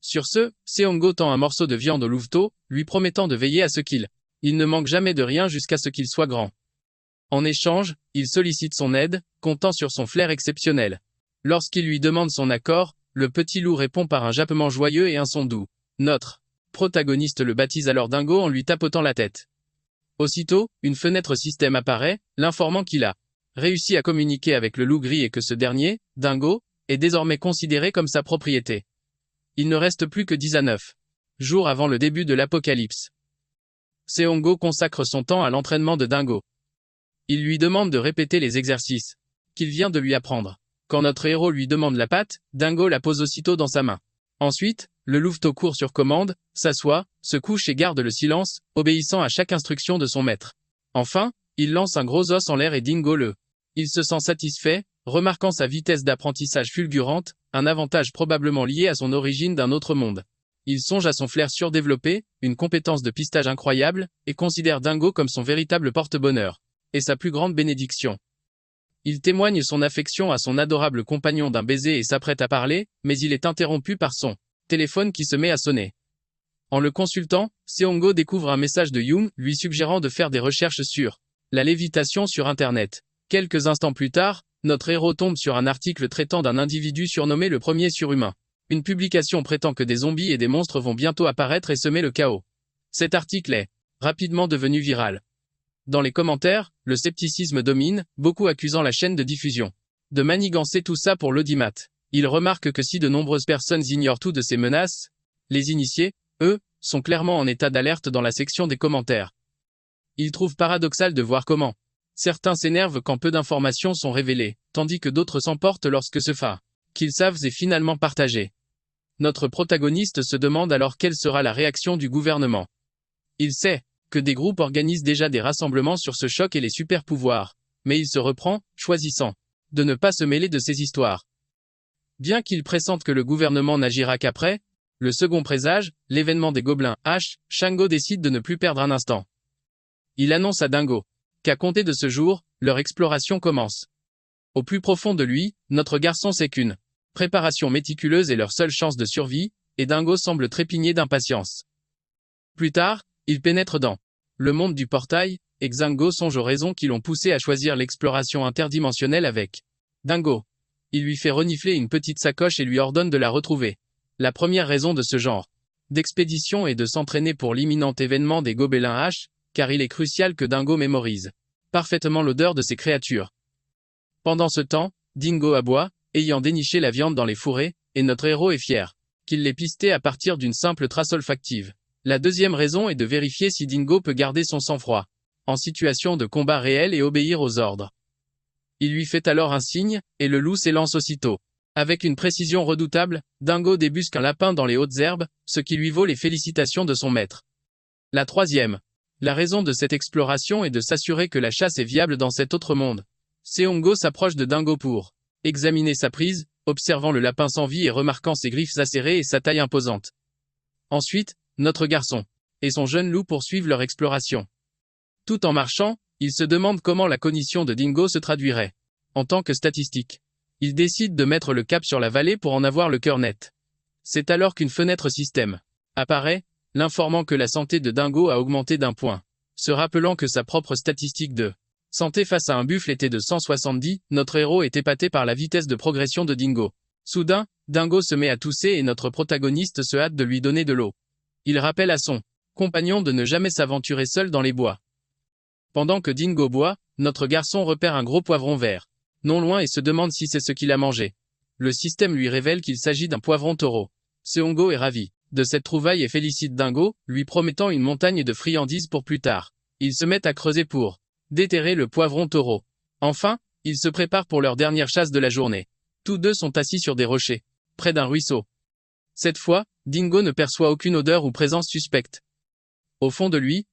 Sur ce, Seongo tend un morceau de viande au louveteau, lui promettant de veiller à ce qu'il ne manque jamais de rien jusqu'à ce qu'il soit grand. En échange, il sollicite son aide, comptant sur son flair exceptionnel. Lorsqu'il lui demande son accord, le petit loup répond par un jappement joyeux et un son doux. Notre protagoniste le baptise alors Dingo en lui tapotant la tête. Aussitôt, une fenêtre système apparaît, l'informant qu'il a réussi à communiquer avec le loup gris et que ce dernier, Dingo, est désormais considéré comme sa propriété. Il ne reste plus que 10 à 9 jours avant le début de l'apocalypse. Seongo consacre son temps à l'entraînement de Dingo. Il lui demande de répéter les exercices qu'il vient de lui apprendre. Quand notre héros lui demande la patte, Dingo la pose aussitôt dans sa main. Ensuite, le louveteau court sur commande, s'assoit, se couche et garde le silence, obéissant à chaque instruction de son maître. Enfin, il lance un gros os en l'air et Dingo il se sent satisfait, remarquant sa vitesse d'apprentissage fulgurante, un avantage probablement lié à son origine d'un autre monde. Il songe à son flair surdéveloppé, une compétence de pistage incroyable, et considère Dingo comme son véritable porte-bonheur et sa plus grande bénédiction. Il témoigne son affection à son adorable compagnon d'un baiser et s'apprête à parler, mais il est interrompu par son téléphone qui se met à sonner. En le consultant, Seongo découvre un message de Yoon lui suggérant de faire des recherches sur la lévitation sur Internet. Quelques instants plus tard, notre héros tombe sur un article traitant d'un individu surnommé le premier surhumain. Une publication prétend que des zombies et des monstres vont bientôt apparaître et semer le chaos. Cet article est rapidement devenu viral. Dans les commentaires, le scepticisme domine, beaucoup accusant la chaîne de diffusion de manigancer tout ça pour l'audimat. Il remarque que si de nombreuses personnes ignorent tout de ces menaces, les initiés, eux, sont clairement en état d'alerte dans la section des commentaires. Il trouve paradoxal de voir comment certains s'énervent quand peu d'informations sont révélées, tandis que d'autres s'emportent lorsque ce fait qu'ils savent est finalement partagé. Notre protagoniste se demande alors quelle sera la réaction du gouvernement. Il sait que des groupes organisent déjà des rassemblements sur ce choc et les super-pouvoirs, mais il se reprend, choisissant de ne pas se mêler de ces histoires. Bien qu'il pressente que le gouvernement n'agira qu'après le second présage, l'événement des gobelins H, Shango décide de ne plus perdre un instant. Il annonce à Dingo qu'à compter de ce jour, leur exploration commence. Au plus profond de lui, notre garçon sait qu'une préparation méticuleuse est leur seule chance de survie, et Dingo semble trépigner d'impatience. Plus tard, il pénètre dans le monde du portail, et Xango songe aux raisons qui l'ont poussé à choisir l'exploration interdimensionnelle avec Dingo. Il lui fait renifler une petite sacoche et lui ordonne de la retrouver. La première raison de ce genre d'expédition est de s'entraîner pour l'imminent événement des gobelins H, car il est crucial que Dingo mémorise parfaitement l'odeur de ces créatures. Pendant ce temps, Dingo aboie, ayant déniché la viande dans les fourrés, et notre héros est fier qu'il l'ait pisté à partir d'une simple trace olfactive. La deuxième raison est de vérifier si Dingo peut garder son sang-froid en situation de combat réel et obéir aux ordres. Il lui fait alors un signe, et le loup s'élance aussitôt. Avec une précision redoutable, Dingo débusque un lapin dans les hautes herbes, ce qui lui vaut les félicitations de son maître. La troisième. La raison de cette exploration est de s'assurer que la chasse est viable dans cet autre monde. Seongo s'approche de Dingo pour examiner sa prise, observant le lapin sans vie et remarquant ses griffes acérées et sa taille imposante. Ensuite, notre garçon et son jeune loup poursuivent leur exploration. Tout en marchant, ils se demandent comment la cognition de Dingo se traduirait en tant que statistique. Ils décident de mettre le cap sur la vallée pour en avoir le cœur net. C'est alors qu'une fenêtre système apparaît, l'informant que la santé de Dingo a augmenté d'1 point. Se rappelant que sa propre statistique de santé face à un buffle était de 170, notre héros est épaté par la vitesse de progression de Dingo. Soudain, Dingo se met à tousser et notre protagoniste se hâte de lui donner de l'eau. Il rappelle à son compagnon de ne jamais s'aventurer seul dans les bois. Pendant que Dingo boit, notre garçon repère un gros poivron vert non loin et se demande si c'est ce qu'il a mangé. Le système lui révèle qu'il s'agit d'un poivron taureau. Seongo est ravi de cette trouvaille et félicite Dingo, lui promettant une montagne de friandises pour plus tard. Ils se mettent à creuser pour déterrer le poivron taureau. Enfin, ils se préparent pour leur dernière chasse de la journée. Tous deux sont assis sur des rochers, près d'un ruisseau. Cette fois, Dingo ne perçoit aucune odeur ou présence suspecte. Au fond de lui,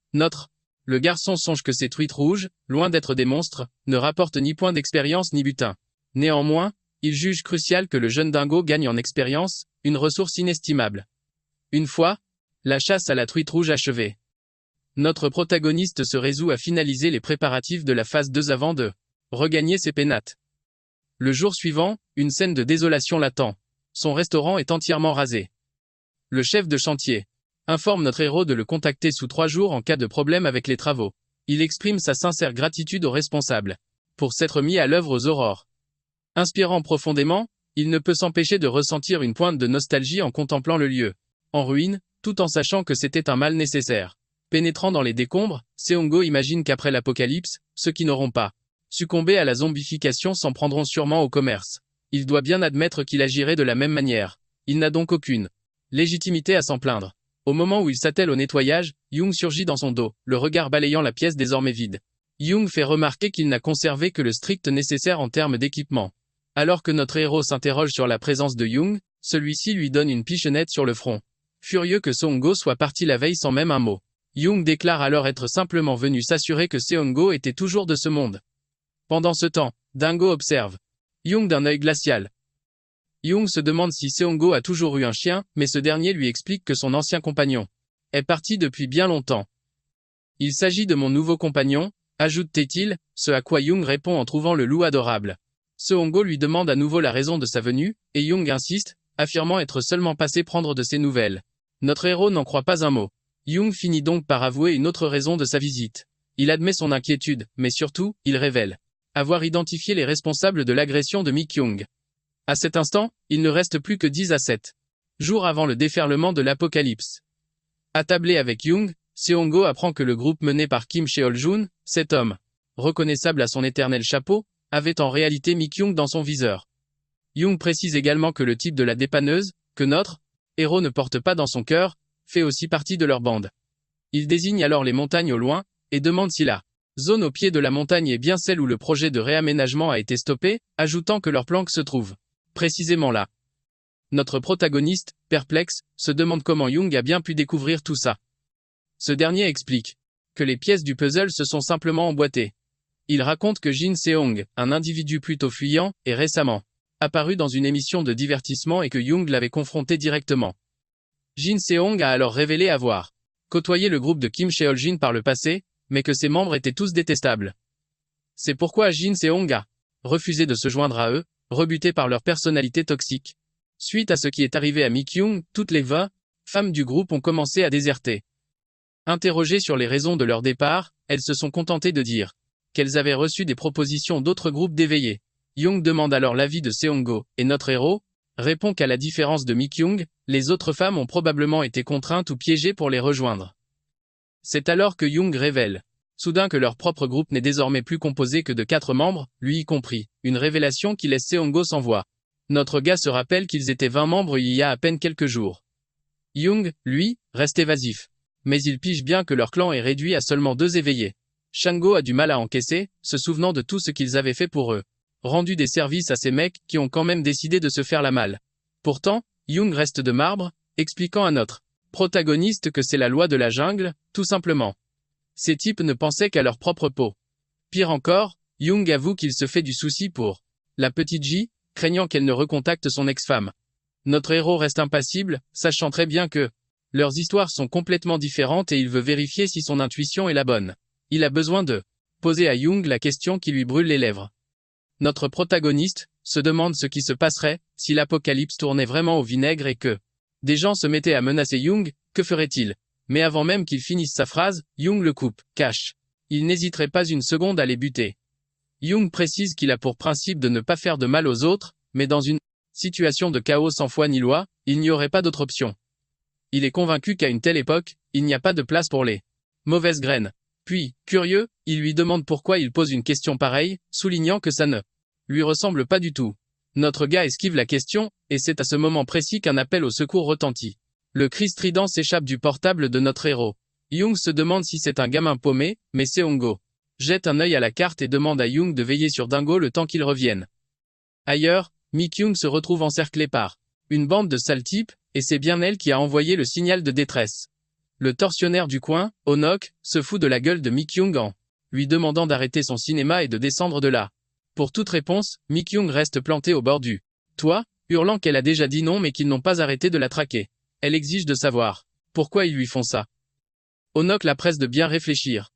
le garçon songe que ces truites rouges, loin d'être des monstres, ne rapportent ni point d'expérience ni butin. Néanmoins, il juge crucial que le jeune Dingo gagne en expérience, une ressource inestimable. Une fois la chasse à la truite rouge achevée, notre protagoniste se résout à finaliser les préparatifs de la phase 2 avant de regagner ses pénates. Le jour suivant, une scène de désolation l'attend. Son restaurant est entièrement rasé. Le chef de chantier informe notre héros de le contacter sous 3 jours en cas de problème avec les travaux. Il exprime sa sincère gratitude aux responsables pour s'être mis à l'œuvre aux aurores. Inspirant profondément, il ne peut s'empêcher de ressentir une pointe de nostalgie en contemplant le lieu en ruine, tout en sachant que c'était un mal nécessaire. Pénétrant dans les décombres, Seongo imagine qu'après l'apocalypse, ceux qui n'auront pas succombé à la zombification s'en prendront sûrement au commerce. Il doit bien admettre qu'il agirait de la même manière. Il n'a donc aucune légitimité à s'en plaindre. Au moment où il s'attelle au nettoyage, Young surgit dans son dos, le regard balayant la pièce désormais vide. Young fait remarquer qu'il n'a conservé que le strict nécessaire en termes d'équipement. Alors que notre héros s'interroge sur la présence de Young, celui-ci lui donne une pichenette sur le front. Furieux que Seongo soit parti la veille sans même un mot. Young déclare alors être simplement venu s'assurer que Seongo était toujours de ce monde. Pendant ce temps, Dingo observe Young d'un œil glacial. Young se demande si Seongo a toujours eu un chien, mais ce dernier lui explique que son ancien compagnon est parti depuis bien longtemps. Il s'agit de mon nouveau compagnon, ajoute-t-il, ce à quoi Young répond en trouvant le loup adorable. Seongo lui demande à nouveau la raison de sa venue, et Young insiste, affirmant être seulement passé prendre de ses nouvelles. Notre héros n'en croit pas un mot. Young finit donc par avouer une autre raison de sa visite. Il admet son inquiétude, mais surtout, il révèle avoir identifié les responsables de l'agression de Mi-kyung. À cet instant, il ne reste plus que 10 à 7 jours avant le déferlement de l'apocalypse. Attablé avec Young, Seongo apprend que le groupe mené par Kim Cheol-jun, cet homme, reconnaissable à son éternel chapeau, avait en réalité Mi-kyung dans son viseur. Young précise également que le type de la dépanneuse, que notre héros ne porte pas dans son cœur, fait aussi partie de leur bande. Il désigne alors les montagnes au loin, et demande si la zone au pied de la montagne est bien celle où le projet de réaménagement a été stoppé, ajoutant que leur planque se trouve précisément là. Notre protagoniste, perplexe, se demande comment Young a bien pu découvrir tout ça. Ce dernier explique que les pièces du puzzle se sont simplement emboîtées. Il raconte que Jin Seong, un individu plutôt fuyant, est récemment apparu dans une émission de divertissement et que Young l'avait confronté directement. Jin Seong a alors révélé avoir côtoyé le groupe de Kim Cheol-jin par le passé, mais que ses membres étaient tous détestables. C'est pourquoi Jin Seong a refusé de se joindre à eux, rebutés par leur personnalité toxique. Suite à ce qui est arrivé à Mi-kyung, toutes les 20 femmes du groupe ont commencé à déserter. Interrogées sur les raisons de leur départ, elles se sont contentées de dire qu'elles avaient reçu des propositions d'autres groupes d'éveillés. Young demande alors l'avis de Seong-go, et notre héros répond qu'à la différence de Mi-kyung, les autres femmes ont probablement été contraintes ou piégées pour les rejoindre. C'est alors que Young révèle soudain que leur propre groupe n'est désormais plus composé que de 4 membres, lui y compris, une révélation qui laisse Seong-go sans voix. Notre gars se rappelle qu'ils étaient 20 membres il y a à peine quelques jours. Young, lui, reste évasif. Mais il pige bien que leur clan est réduit à seulement 2 éveillés. Shango a du mal à encaisser, se souvenant de tout ce qu'ils avaient fait pour eux. Rendu des services à ces mecs qui ont quand même décidé de se faire la malle. Pourtant, Young reste de marbre, expliquant à notre protagoniste que c'est la loi de la jungle, tout simplement. Ces types ne pensaient qu'à leur propre peau. Pire encore, Young avoue qu'il se fait du souci pour la petite J, craignant qu'elle ne recontacte son ex-femme. Notre héros reste impassible, sachant très bien que leurs histoires sont complètement différentes et il veut vérifier si son intuition est la bonne. Il a besoin de poser à Young la question qui lui brûle les lèvres. Notre protagoniste se demande ce qui se passerait si l'apocalypse tournait vraiment au vinaigre et que des gens se mettaient à menacer Young, que ferait-il? Mais avant même qu'il finisse sa phrase, Young le coupe, cache. Il n'hésiterait pas une seconde à les buter. Young précise qu'il a pour principe de ne pas faire de mal aux autres, mais dans une situation de chaos sans foi ni loi, il n'y aurait pas d'autre option. Il est convaincu qu'à une telle époque, il n'y a pas de place pour les mauvaises graines. Puis, curieux, il lui demande pourquoi il pose une question pareille, soulignant que ça ne lui ressemble pas du tout. Notre gars esquive la question, et c'est à ce moment précis qu'un appel au secours retentit. Le cri strident s'échappe du portable de notre héros. Young se demande si c'est un gamin paumé, mais Seong-go jette un œil à la carte et demande à Young de veiller sur Dingo le temps qu'il revienne. Ailleurs, Mi-kyung se retrouve encerclée par une bande de sales types, et c'est bien elle qui a envoyé le signal de détresse. Le tortionnaire du coin, Onok, se fout de la gueule de Mi-kyung en lui demandant d'arrêter son cinéma et de descendre de là. Pour toute réponse, Mi-kyung reste plantée au bord du toit, hurlant qu'elle a déjà dit non mais qu'ils n'ont pas arrêté de la traquer. Elle exige de savoir pourquoi ils lui font ça. Onok la presse de bien réfléchir.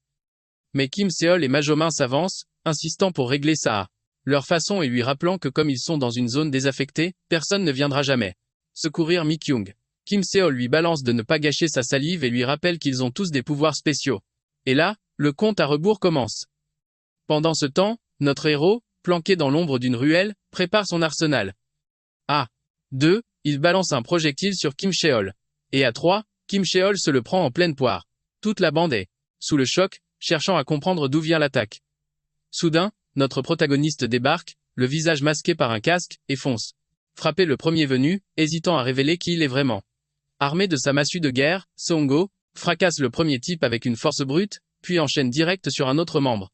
Mais Kim Seol et Majomin s'avancent, insistant pour régler ça à leur façon et lui rappelant que comme ils sont dans une zone désaffectée, personne ne viendra jamais secourir Mi-kyung. Kim Seol lui balance de ne pas gâcher sa salive et lui rappelle qu'ils ont tous des pouvoirs spéciaux. Et là, le compte à rebours commence. Pendant ce temps, notre héros, planqué dans l'ombre d'une ruelle, prépare son arsenal. À 2, il balance un projectile sur Kim Seol. Et à 3, Kim Seol se le prend en pleine poire. Toute la bande est sous le choc, cherchant à comprendre d'où vient l'attaque. Soudain, notre protagoniste débarque, le visage masqué par un casque, et fonce frapper le premier venu, hésitant à révéler qui il est vraiment. Armé de sa massue de guerre, Seong-go fracasse le premier type avec une force brute, puis enchaîne direct sur un autre membre.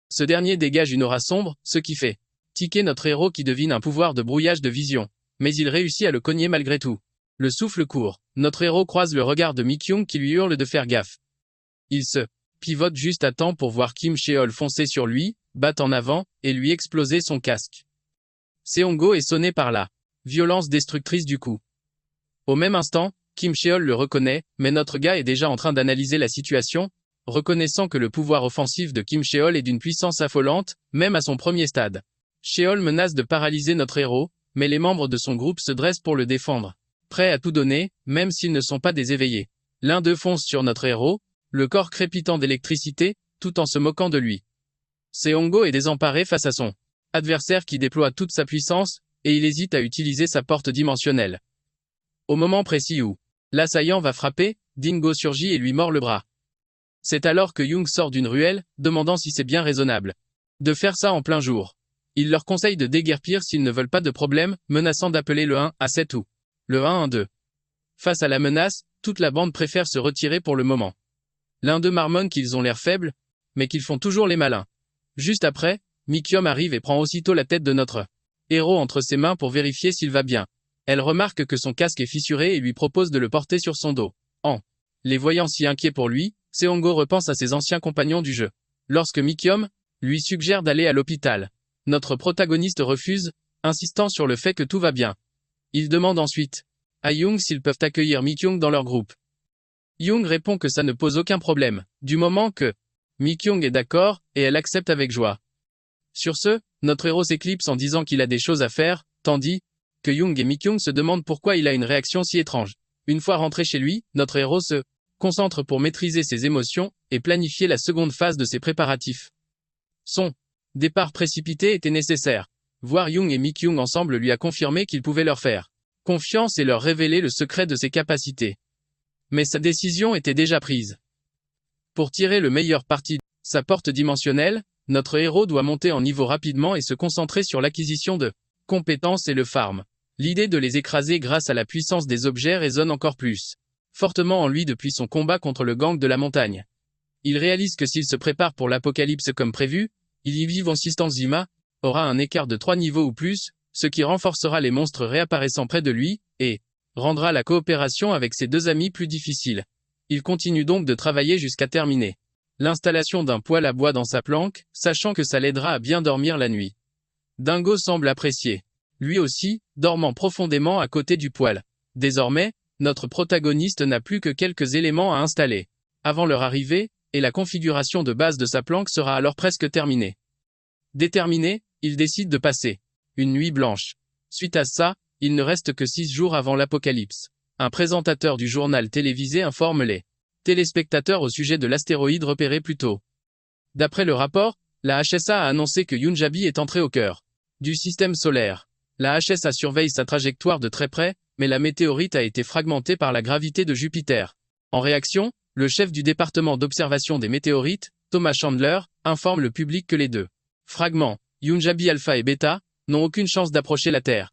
Ce dernier dégage une aura sombre, ce qui fait tiquer notre héros qui devine un pouvoir de brouillage de vision. Mais il réussit à le cogner malgré tout. Le souffle court, notre héros croise le regard de Mi-kyung qui lui hurle de faire gaffe. Il se pivote juste à temps pour voir Kim Seol foncer sur lui, battre en avant, et lui exploser son casque. Seong-go est sonné par la violence destructrice du coup. Au même instant, Kim Seol le reconnaît, mais notre gars est déjà en train d'analyser la situation, reconnaissant que le pouvoir offensif de Kim Seol est d'une puissance affolante, même à son premier stade. Seol menace de paralyser notre héros, mais les membres de son groupe se dressent pour le défendre, prêts à tout donner, même s'ils ne sont pas des éveillés. L'un d'eux fonce sur notre héros, le corps crépitant d'électricité, tout en se moquant de lui. Seong-go est désemparé face à son adversaire qui déploie toute sa puissance, et il hésite à utiliser sa porte dimensionnelle. Au moment précis où l'assaillant va frapper, Dingo surgit et lui mord le bras. C'est alors que Young sort d'une ruelle, demandant si c'est bien raisonnable de faire ça en plein jour. Il leur conseille de déguerpir s'ils ne veulent pas de problème, menaçant d'appeler le 1-7 ou le 112. Face à la menace, toute la bande préfère se retirer pour le moment. L'un d'eux marmonne qu'ils ont l'air faibles, mais qu'ils font toujours les malins. Juste après, Mi-kyung arrive et prend aussitôt la tête de notre héros entre ses mains pour vérifier s'il va bien. Elle remarque que son casque est fissuré et lui propose de le porter sur son dos. En les voyant si inquiets pour lui, Seong-go repense à ses anciens compagnons du jeu. Lorsque Mi-kyung lui suggère d'aller à l'hôpital, notre protagoniste refuse, insistant sur le fait que tout va bien. Il demande ensuite à Young s'ils peuvent accueillir Mi-kyung dans leur groupe. Young répond que ça ne pose aucun problème, du moment que Mi-kyung est d'accord, et elle accepte avec joie. Sur ce, notre héros s'éclipse en disant qu'il a des choses à faire, tandis que Young et Mi-kyung se demandent pourquoi il a une réaction si étrange. Une fois rentré chez lui, notre héros se concentre pour maîtriser ses émotions et planifier la seconde phase de ses préparatifs. Son départ précipité était nécessaire. Voir Young et Mi-kyung ensemble lui a confirmé qu'il pouvait leur faire confiance et leur révéler le secret de ses capacités. Mais sa décision était déjà prise. Pour tirer le meilleur parti de sa porte dimensionnelle, notre héros doit monter en niveau rapidement et se concentrer sur l'acquisition de compétences et le farm. L'idée de les écraser grâce à la puissance des objets résonne encore plus fortement en lui depuis son combat contre le gang de la montagne. Il réalise que s'il se prépare pour l'apocalypse comme prévu, il y vive Zima aura un écart de 3 niveaux ou plus, ce qui renforcera les monstres réapparaissant près de lui, et rendra la coopération avec ses deux amis plus difficile. Il continue donc de travailler jusqu'à terminer l'installation d'un poêle à bois dans sa planque, sachant que ça l'aidera à bien dormir la nuit. Dingo semble apprécier. Lui aussi, dormant profondément à côté du poêle. Désormais, notre protagoniste n'a plus que quelques éléments à installer avant leur arrivée, et la configuration de base de sa planque sera alors presque terminée. Déterminé, il décide de passer une nuit blanche. Suite à ça, il ne reste que 6 jours avant l'apocalypse. Un présentateur du journal télévisé informe les téléspectateurs au sujet de l'astéroïde repéré plus tôt. D'après le rapport, la HSA a annoncé que Yunjabi est entré au cœur du système solaire. La HSA surveille sa trajectoire de très près, mais la météorite a été fragmentée par la gravité de Jupiter. En réaction, le chef du département d'observation des météorites, Thomas Chandler, informe le public que les deux fragments, Yunjabi alpha et bêta, n'ont aucune chance d'approcher la Terre.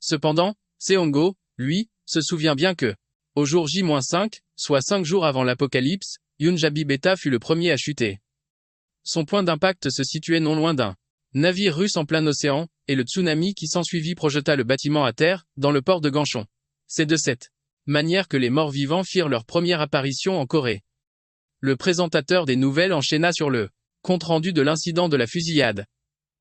Cependant, Seongo, lui, se souvient bien que, au jour J-5, soit 5 jours avant l'apocalypse, Yunjabi bêta fut le premier à chuter. Son point d'impact se situait non loin d'un navire russe en plein océan, et le tsunami qui s'ensuivit projeta le bâtiment à terre, dans le port de Ganchon. C'est de cette manière que les morts-vivants firent leur première apparition en Corée. Le présentateur des nouvelles enchaîna sur le compte-rendu de l'incident de la fusillade.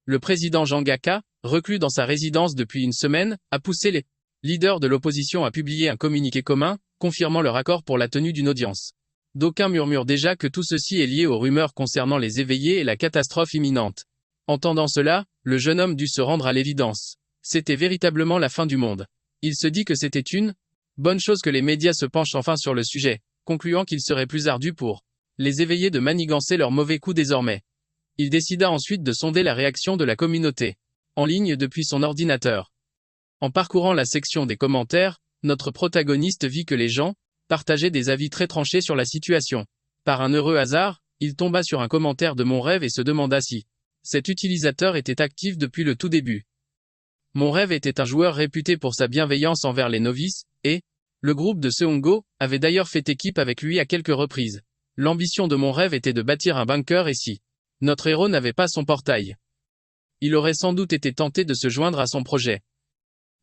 Le président Jangaka, reclus dans sa résidence depuis une semaine, a poussé les leaders de l'opposition à publier un communiqué commun, confirmant leur accord pour la tenue d'une audience. D'aucuns murmurent déjà que tout ceci est lié aux rumeurs concernant les éveillés et la catastrophe imminente. Entendant cela, le jeune homme dut se rendre à l'évidence. C'était véritablement la fin du monde. Il se dit que c'était une bonne chose que les médias se penchent enfin sur le sujet, concluant qu'il serait plus ardu pour les éveillés de manigancer leurs mauvais coups désormais. Il décida ensuite de sonder la réaction de la communauté, en ligne depuis son ordinateur. En parcourant la section des commentaires, notre protagoniste vit que les gens partageaient des avis très tranchés sur la situation. Par un heureux hasard, il tomba sur un commentaire de Mon Rêve et se demanda si cet utilisateur était actif depuis le tout début. Mon Rêve était un joueur réputé pour sa bienveillance envers les novices, et le groupe de Seongo avait d'ailleurs fait équipe avec lui à quelques reprises. L'ambition de Mon Rêve était de bâtir un bunker et si notre héros n'avait pas son portail, il aurait sans doute été tenté de se joindre à son projet.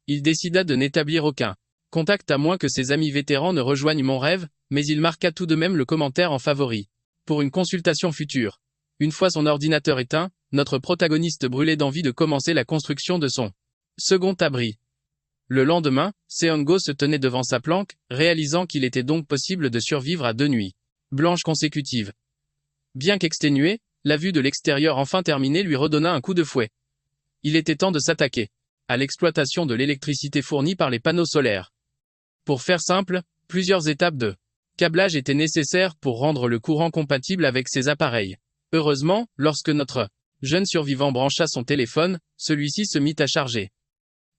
Il décida de n'établir aucun contact à moins que ses amis vétérans ne rejoignent Mon Rêve, mais il marqua tout de même le commentaire en favori pour une consultation future. Une fois son ordinateur éteint, notre protagoniste brûlait d'envie de commencer la construction de son second abri. Le lendemain, Seongo se tenait devant sa planque, réalisant qu'il était donc possible de survivre à 2 nuits blanches consécutives. Bien qu'exténué, la vue de l'extérieur enfin terminée lui redonna un coup de fouet. Il était temps de s'attaquer à l'exploitation de l'électricité fournie par les panneaux solaires. Pour faire simple, plusieurs étapes de câblage étaient nécessaires pour rendre le courant compatible avec ces appareils. Heureusement, lorsque notre jeune survivant brancha son téléphone, celui-ci se mit à charger.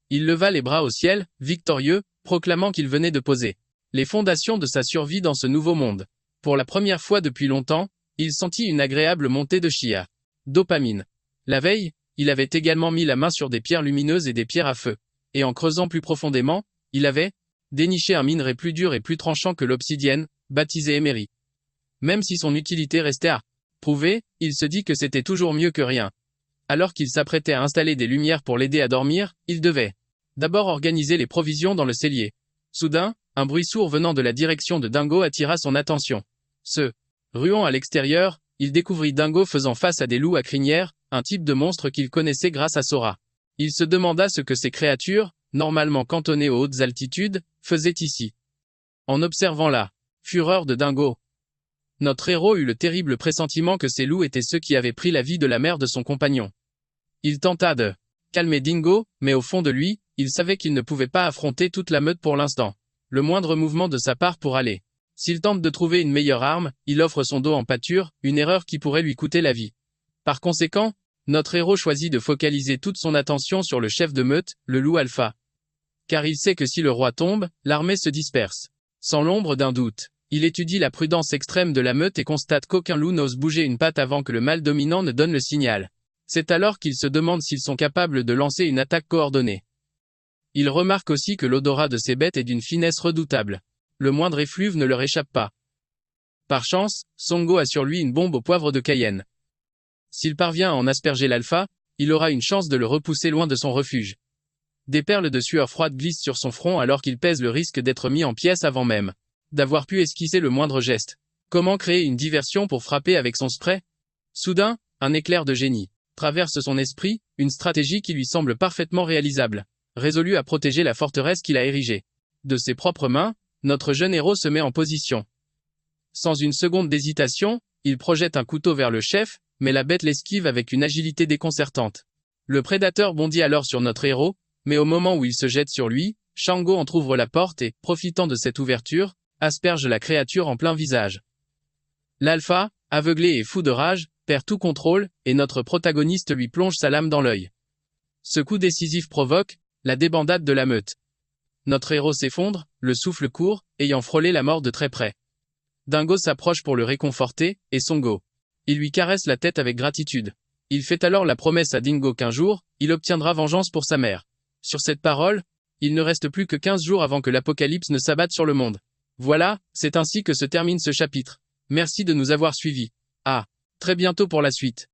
Il leva les bras au ciel, victorieux, proclamant qu'il venait de poser les fondations de sa survie dans ce nouveau monde. Pour la première fois depuis longtemps, il sentit une agréable montée de chia. Dopamine. La veille, il avait également mis la main sur des pierres lumineuses et des pierres à feu. Et en creusant plus profondément, il avait déniché un minerai plus dur et plus tranchant que l'obsidienne, baptisé émeri. Même si son utilité restait à prouver, il se dit que c'était toujours mieux que rien. Alors qu'il s'apprêtait à installer des lumières pour l'aider à dormir, il devait d'abord organiser les provisions dans le cellier. Soudain, un bruit sourd venant de la direction de Dingo attira son attention. Se ruant à l'extérieur, il découvrit Dingo faisant face à des loups à crinière, un type de monstre qu'il connaissait grâce à Sora. Il se demanda ce que ces créatures, normalement cantonnées aux hautes altitudes, faisaient ici. En observant la fureur de Dingo, Notre héros eut le terrible pressentiment que ces loups étaient ceux qui avaient pris la vie de la mère de son compagnon. Il tenta de calmer Dingo, mais au fond de lui, il savait qu'il ne pouvait pas affronter toute la meute pour l'instant. Le moindre mouvement de sa part pour aller. S'il tente de trouver une meilleure arme, il offre son dos en pâture, une erreur qui pourrait lui coûter la vie. Par conséquent, notre héros choisit de focaliser toute son attention sur le chef de meute, le loup alpha. Car il sait que si le roi tombe, l'armée se disperse. Sans l'ombre d'un doute, il étudie la prudence extrême de la meute et constate qu'aucun loup n'ose bouger une patte avant que le mâle dominant ne donne le signal. C'est alors qu'il se demande s'ils sont capables de lancer une attaque coordonnée. Il remarque aussi que l'odorat de ces bêtes est d'une finesse redoutable. Le moindre effluve ne leur échappe pas. Par chance, Songo a sur lui une bombe au poivre de Cayenne. S'il parvient à en asperger l'alpha, il aura une chance de le repousser loin de son refuge. Des perles de sueur froide glissent sur son front alors qu'il pèse le risque d'être mis en pièces avant même d'avoir pu esquisser le moindre geste. Comment créer une diversion pour frapper avec son spray? Soudain, un éclair de génie traverse son esprit, une stratégie qui lui semble parfaitement réalisable. Résolu à protéger la forteresse qu'il a érigée. De ses propres mains, notre jeune héros se met en position. Sans une seconde d'hésitation, il projette un couteau vers le chef, mais la bête l'esquive avec une agilité déconcertante. Le prédateur bondit alors sur notre héros, mais au moment où il se jette sur lui, Shango entr'ouvre la porte et, profitant de cette ouverture, asperge la créature en plein visage. L'alpha, aveuglé et fou de rage, perd tout contrôle, et notre protagoniste lui plonge sa lame dans l'œil. Ce coup décisif provoque la débandade de la meute. Notre héros s'effondre, le souffle court, ayant frôlé la mort de très près. Dingo s'approche pour le réconforter, et Songo. Il lui caresse la tête avec gratitude. Il fait alors la promesse à Dingo qu'un jour, il obtiendra vengeance pour sa mère. Sur cette parole, il ne reste plus que 15 jours avant que l'apocalypse ne s'abatte sur le monde. Voilà, c'est ainsi que se termine ce chapitre. Merci de nous avoir suivis. À très bientôt pour la suite.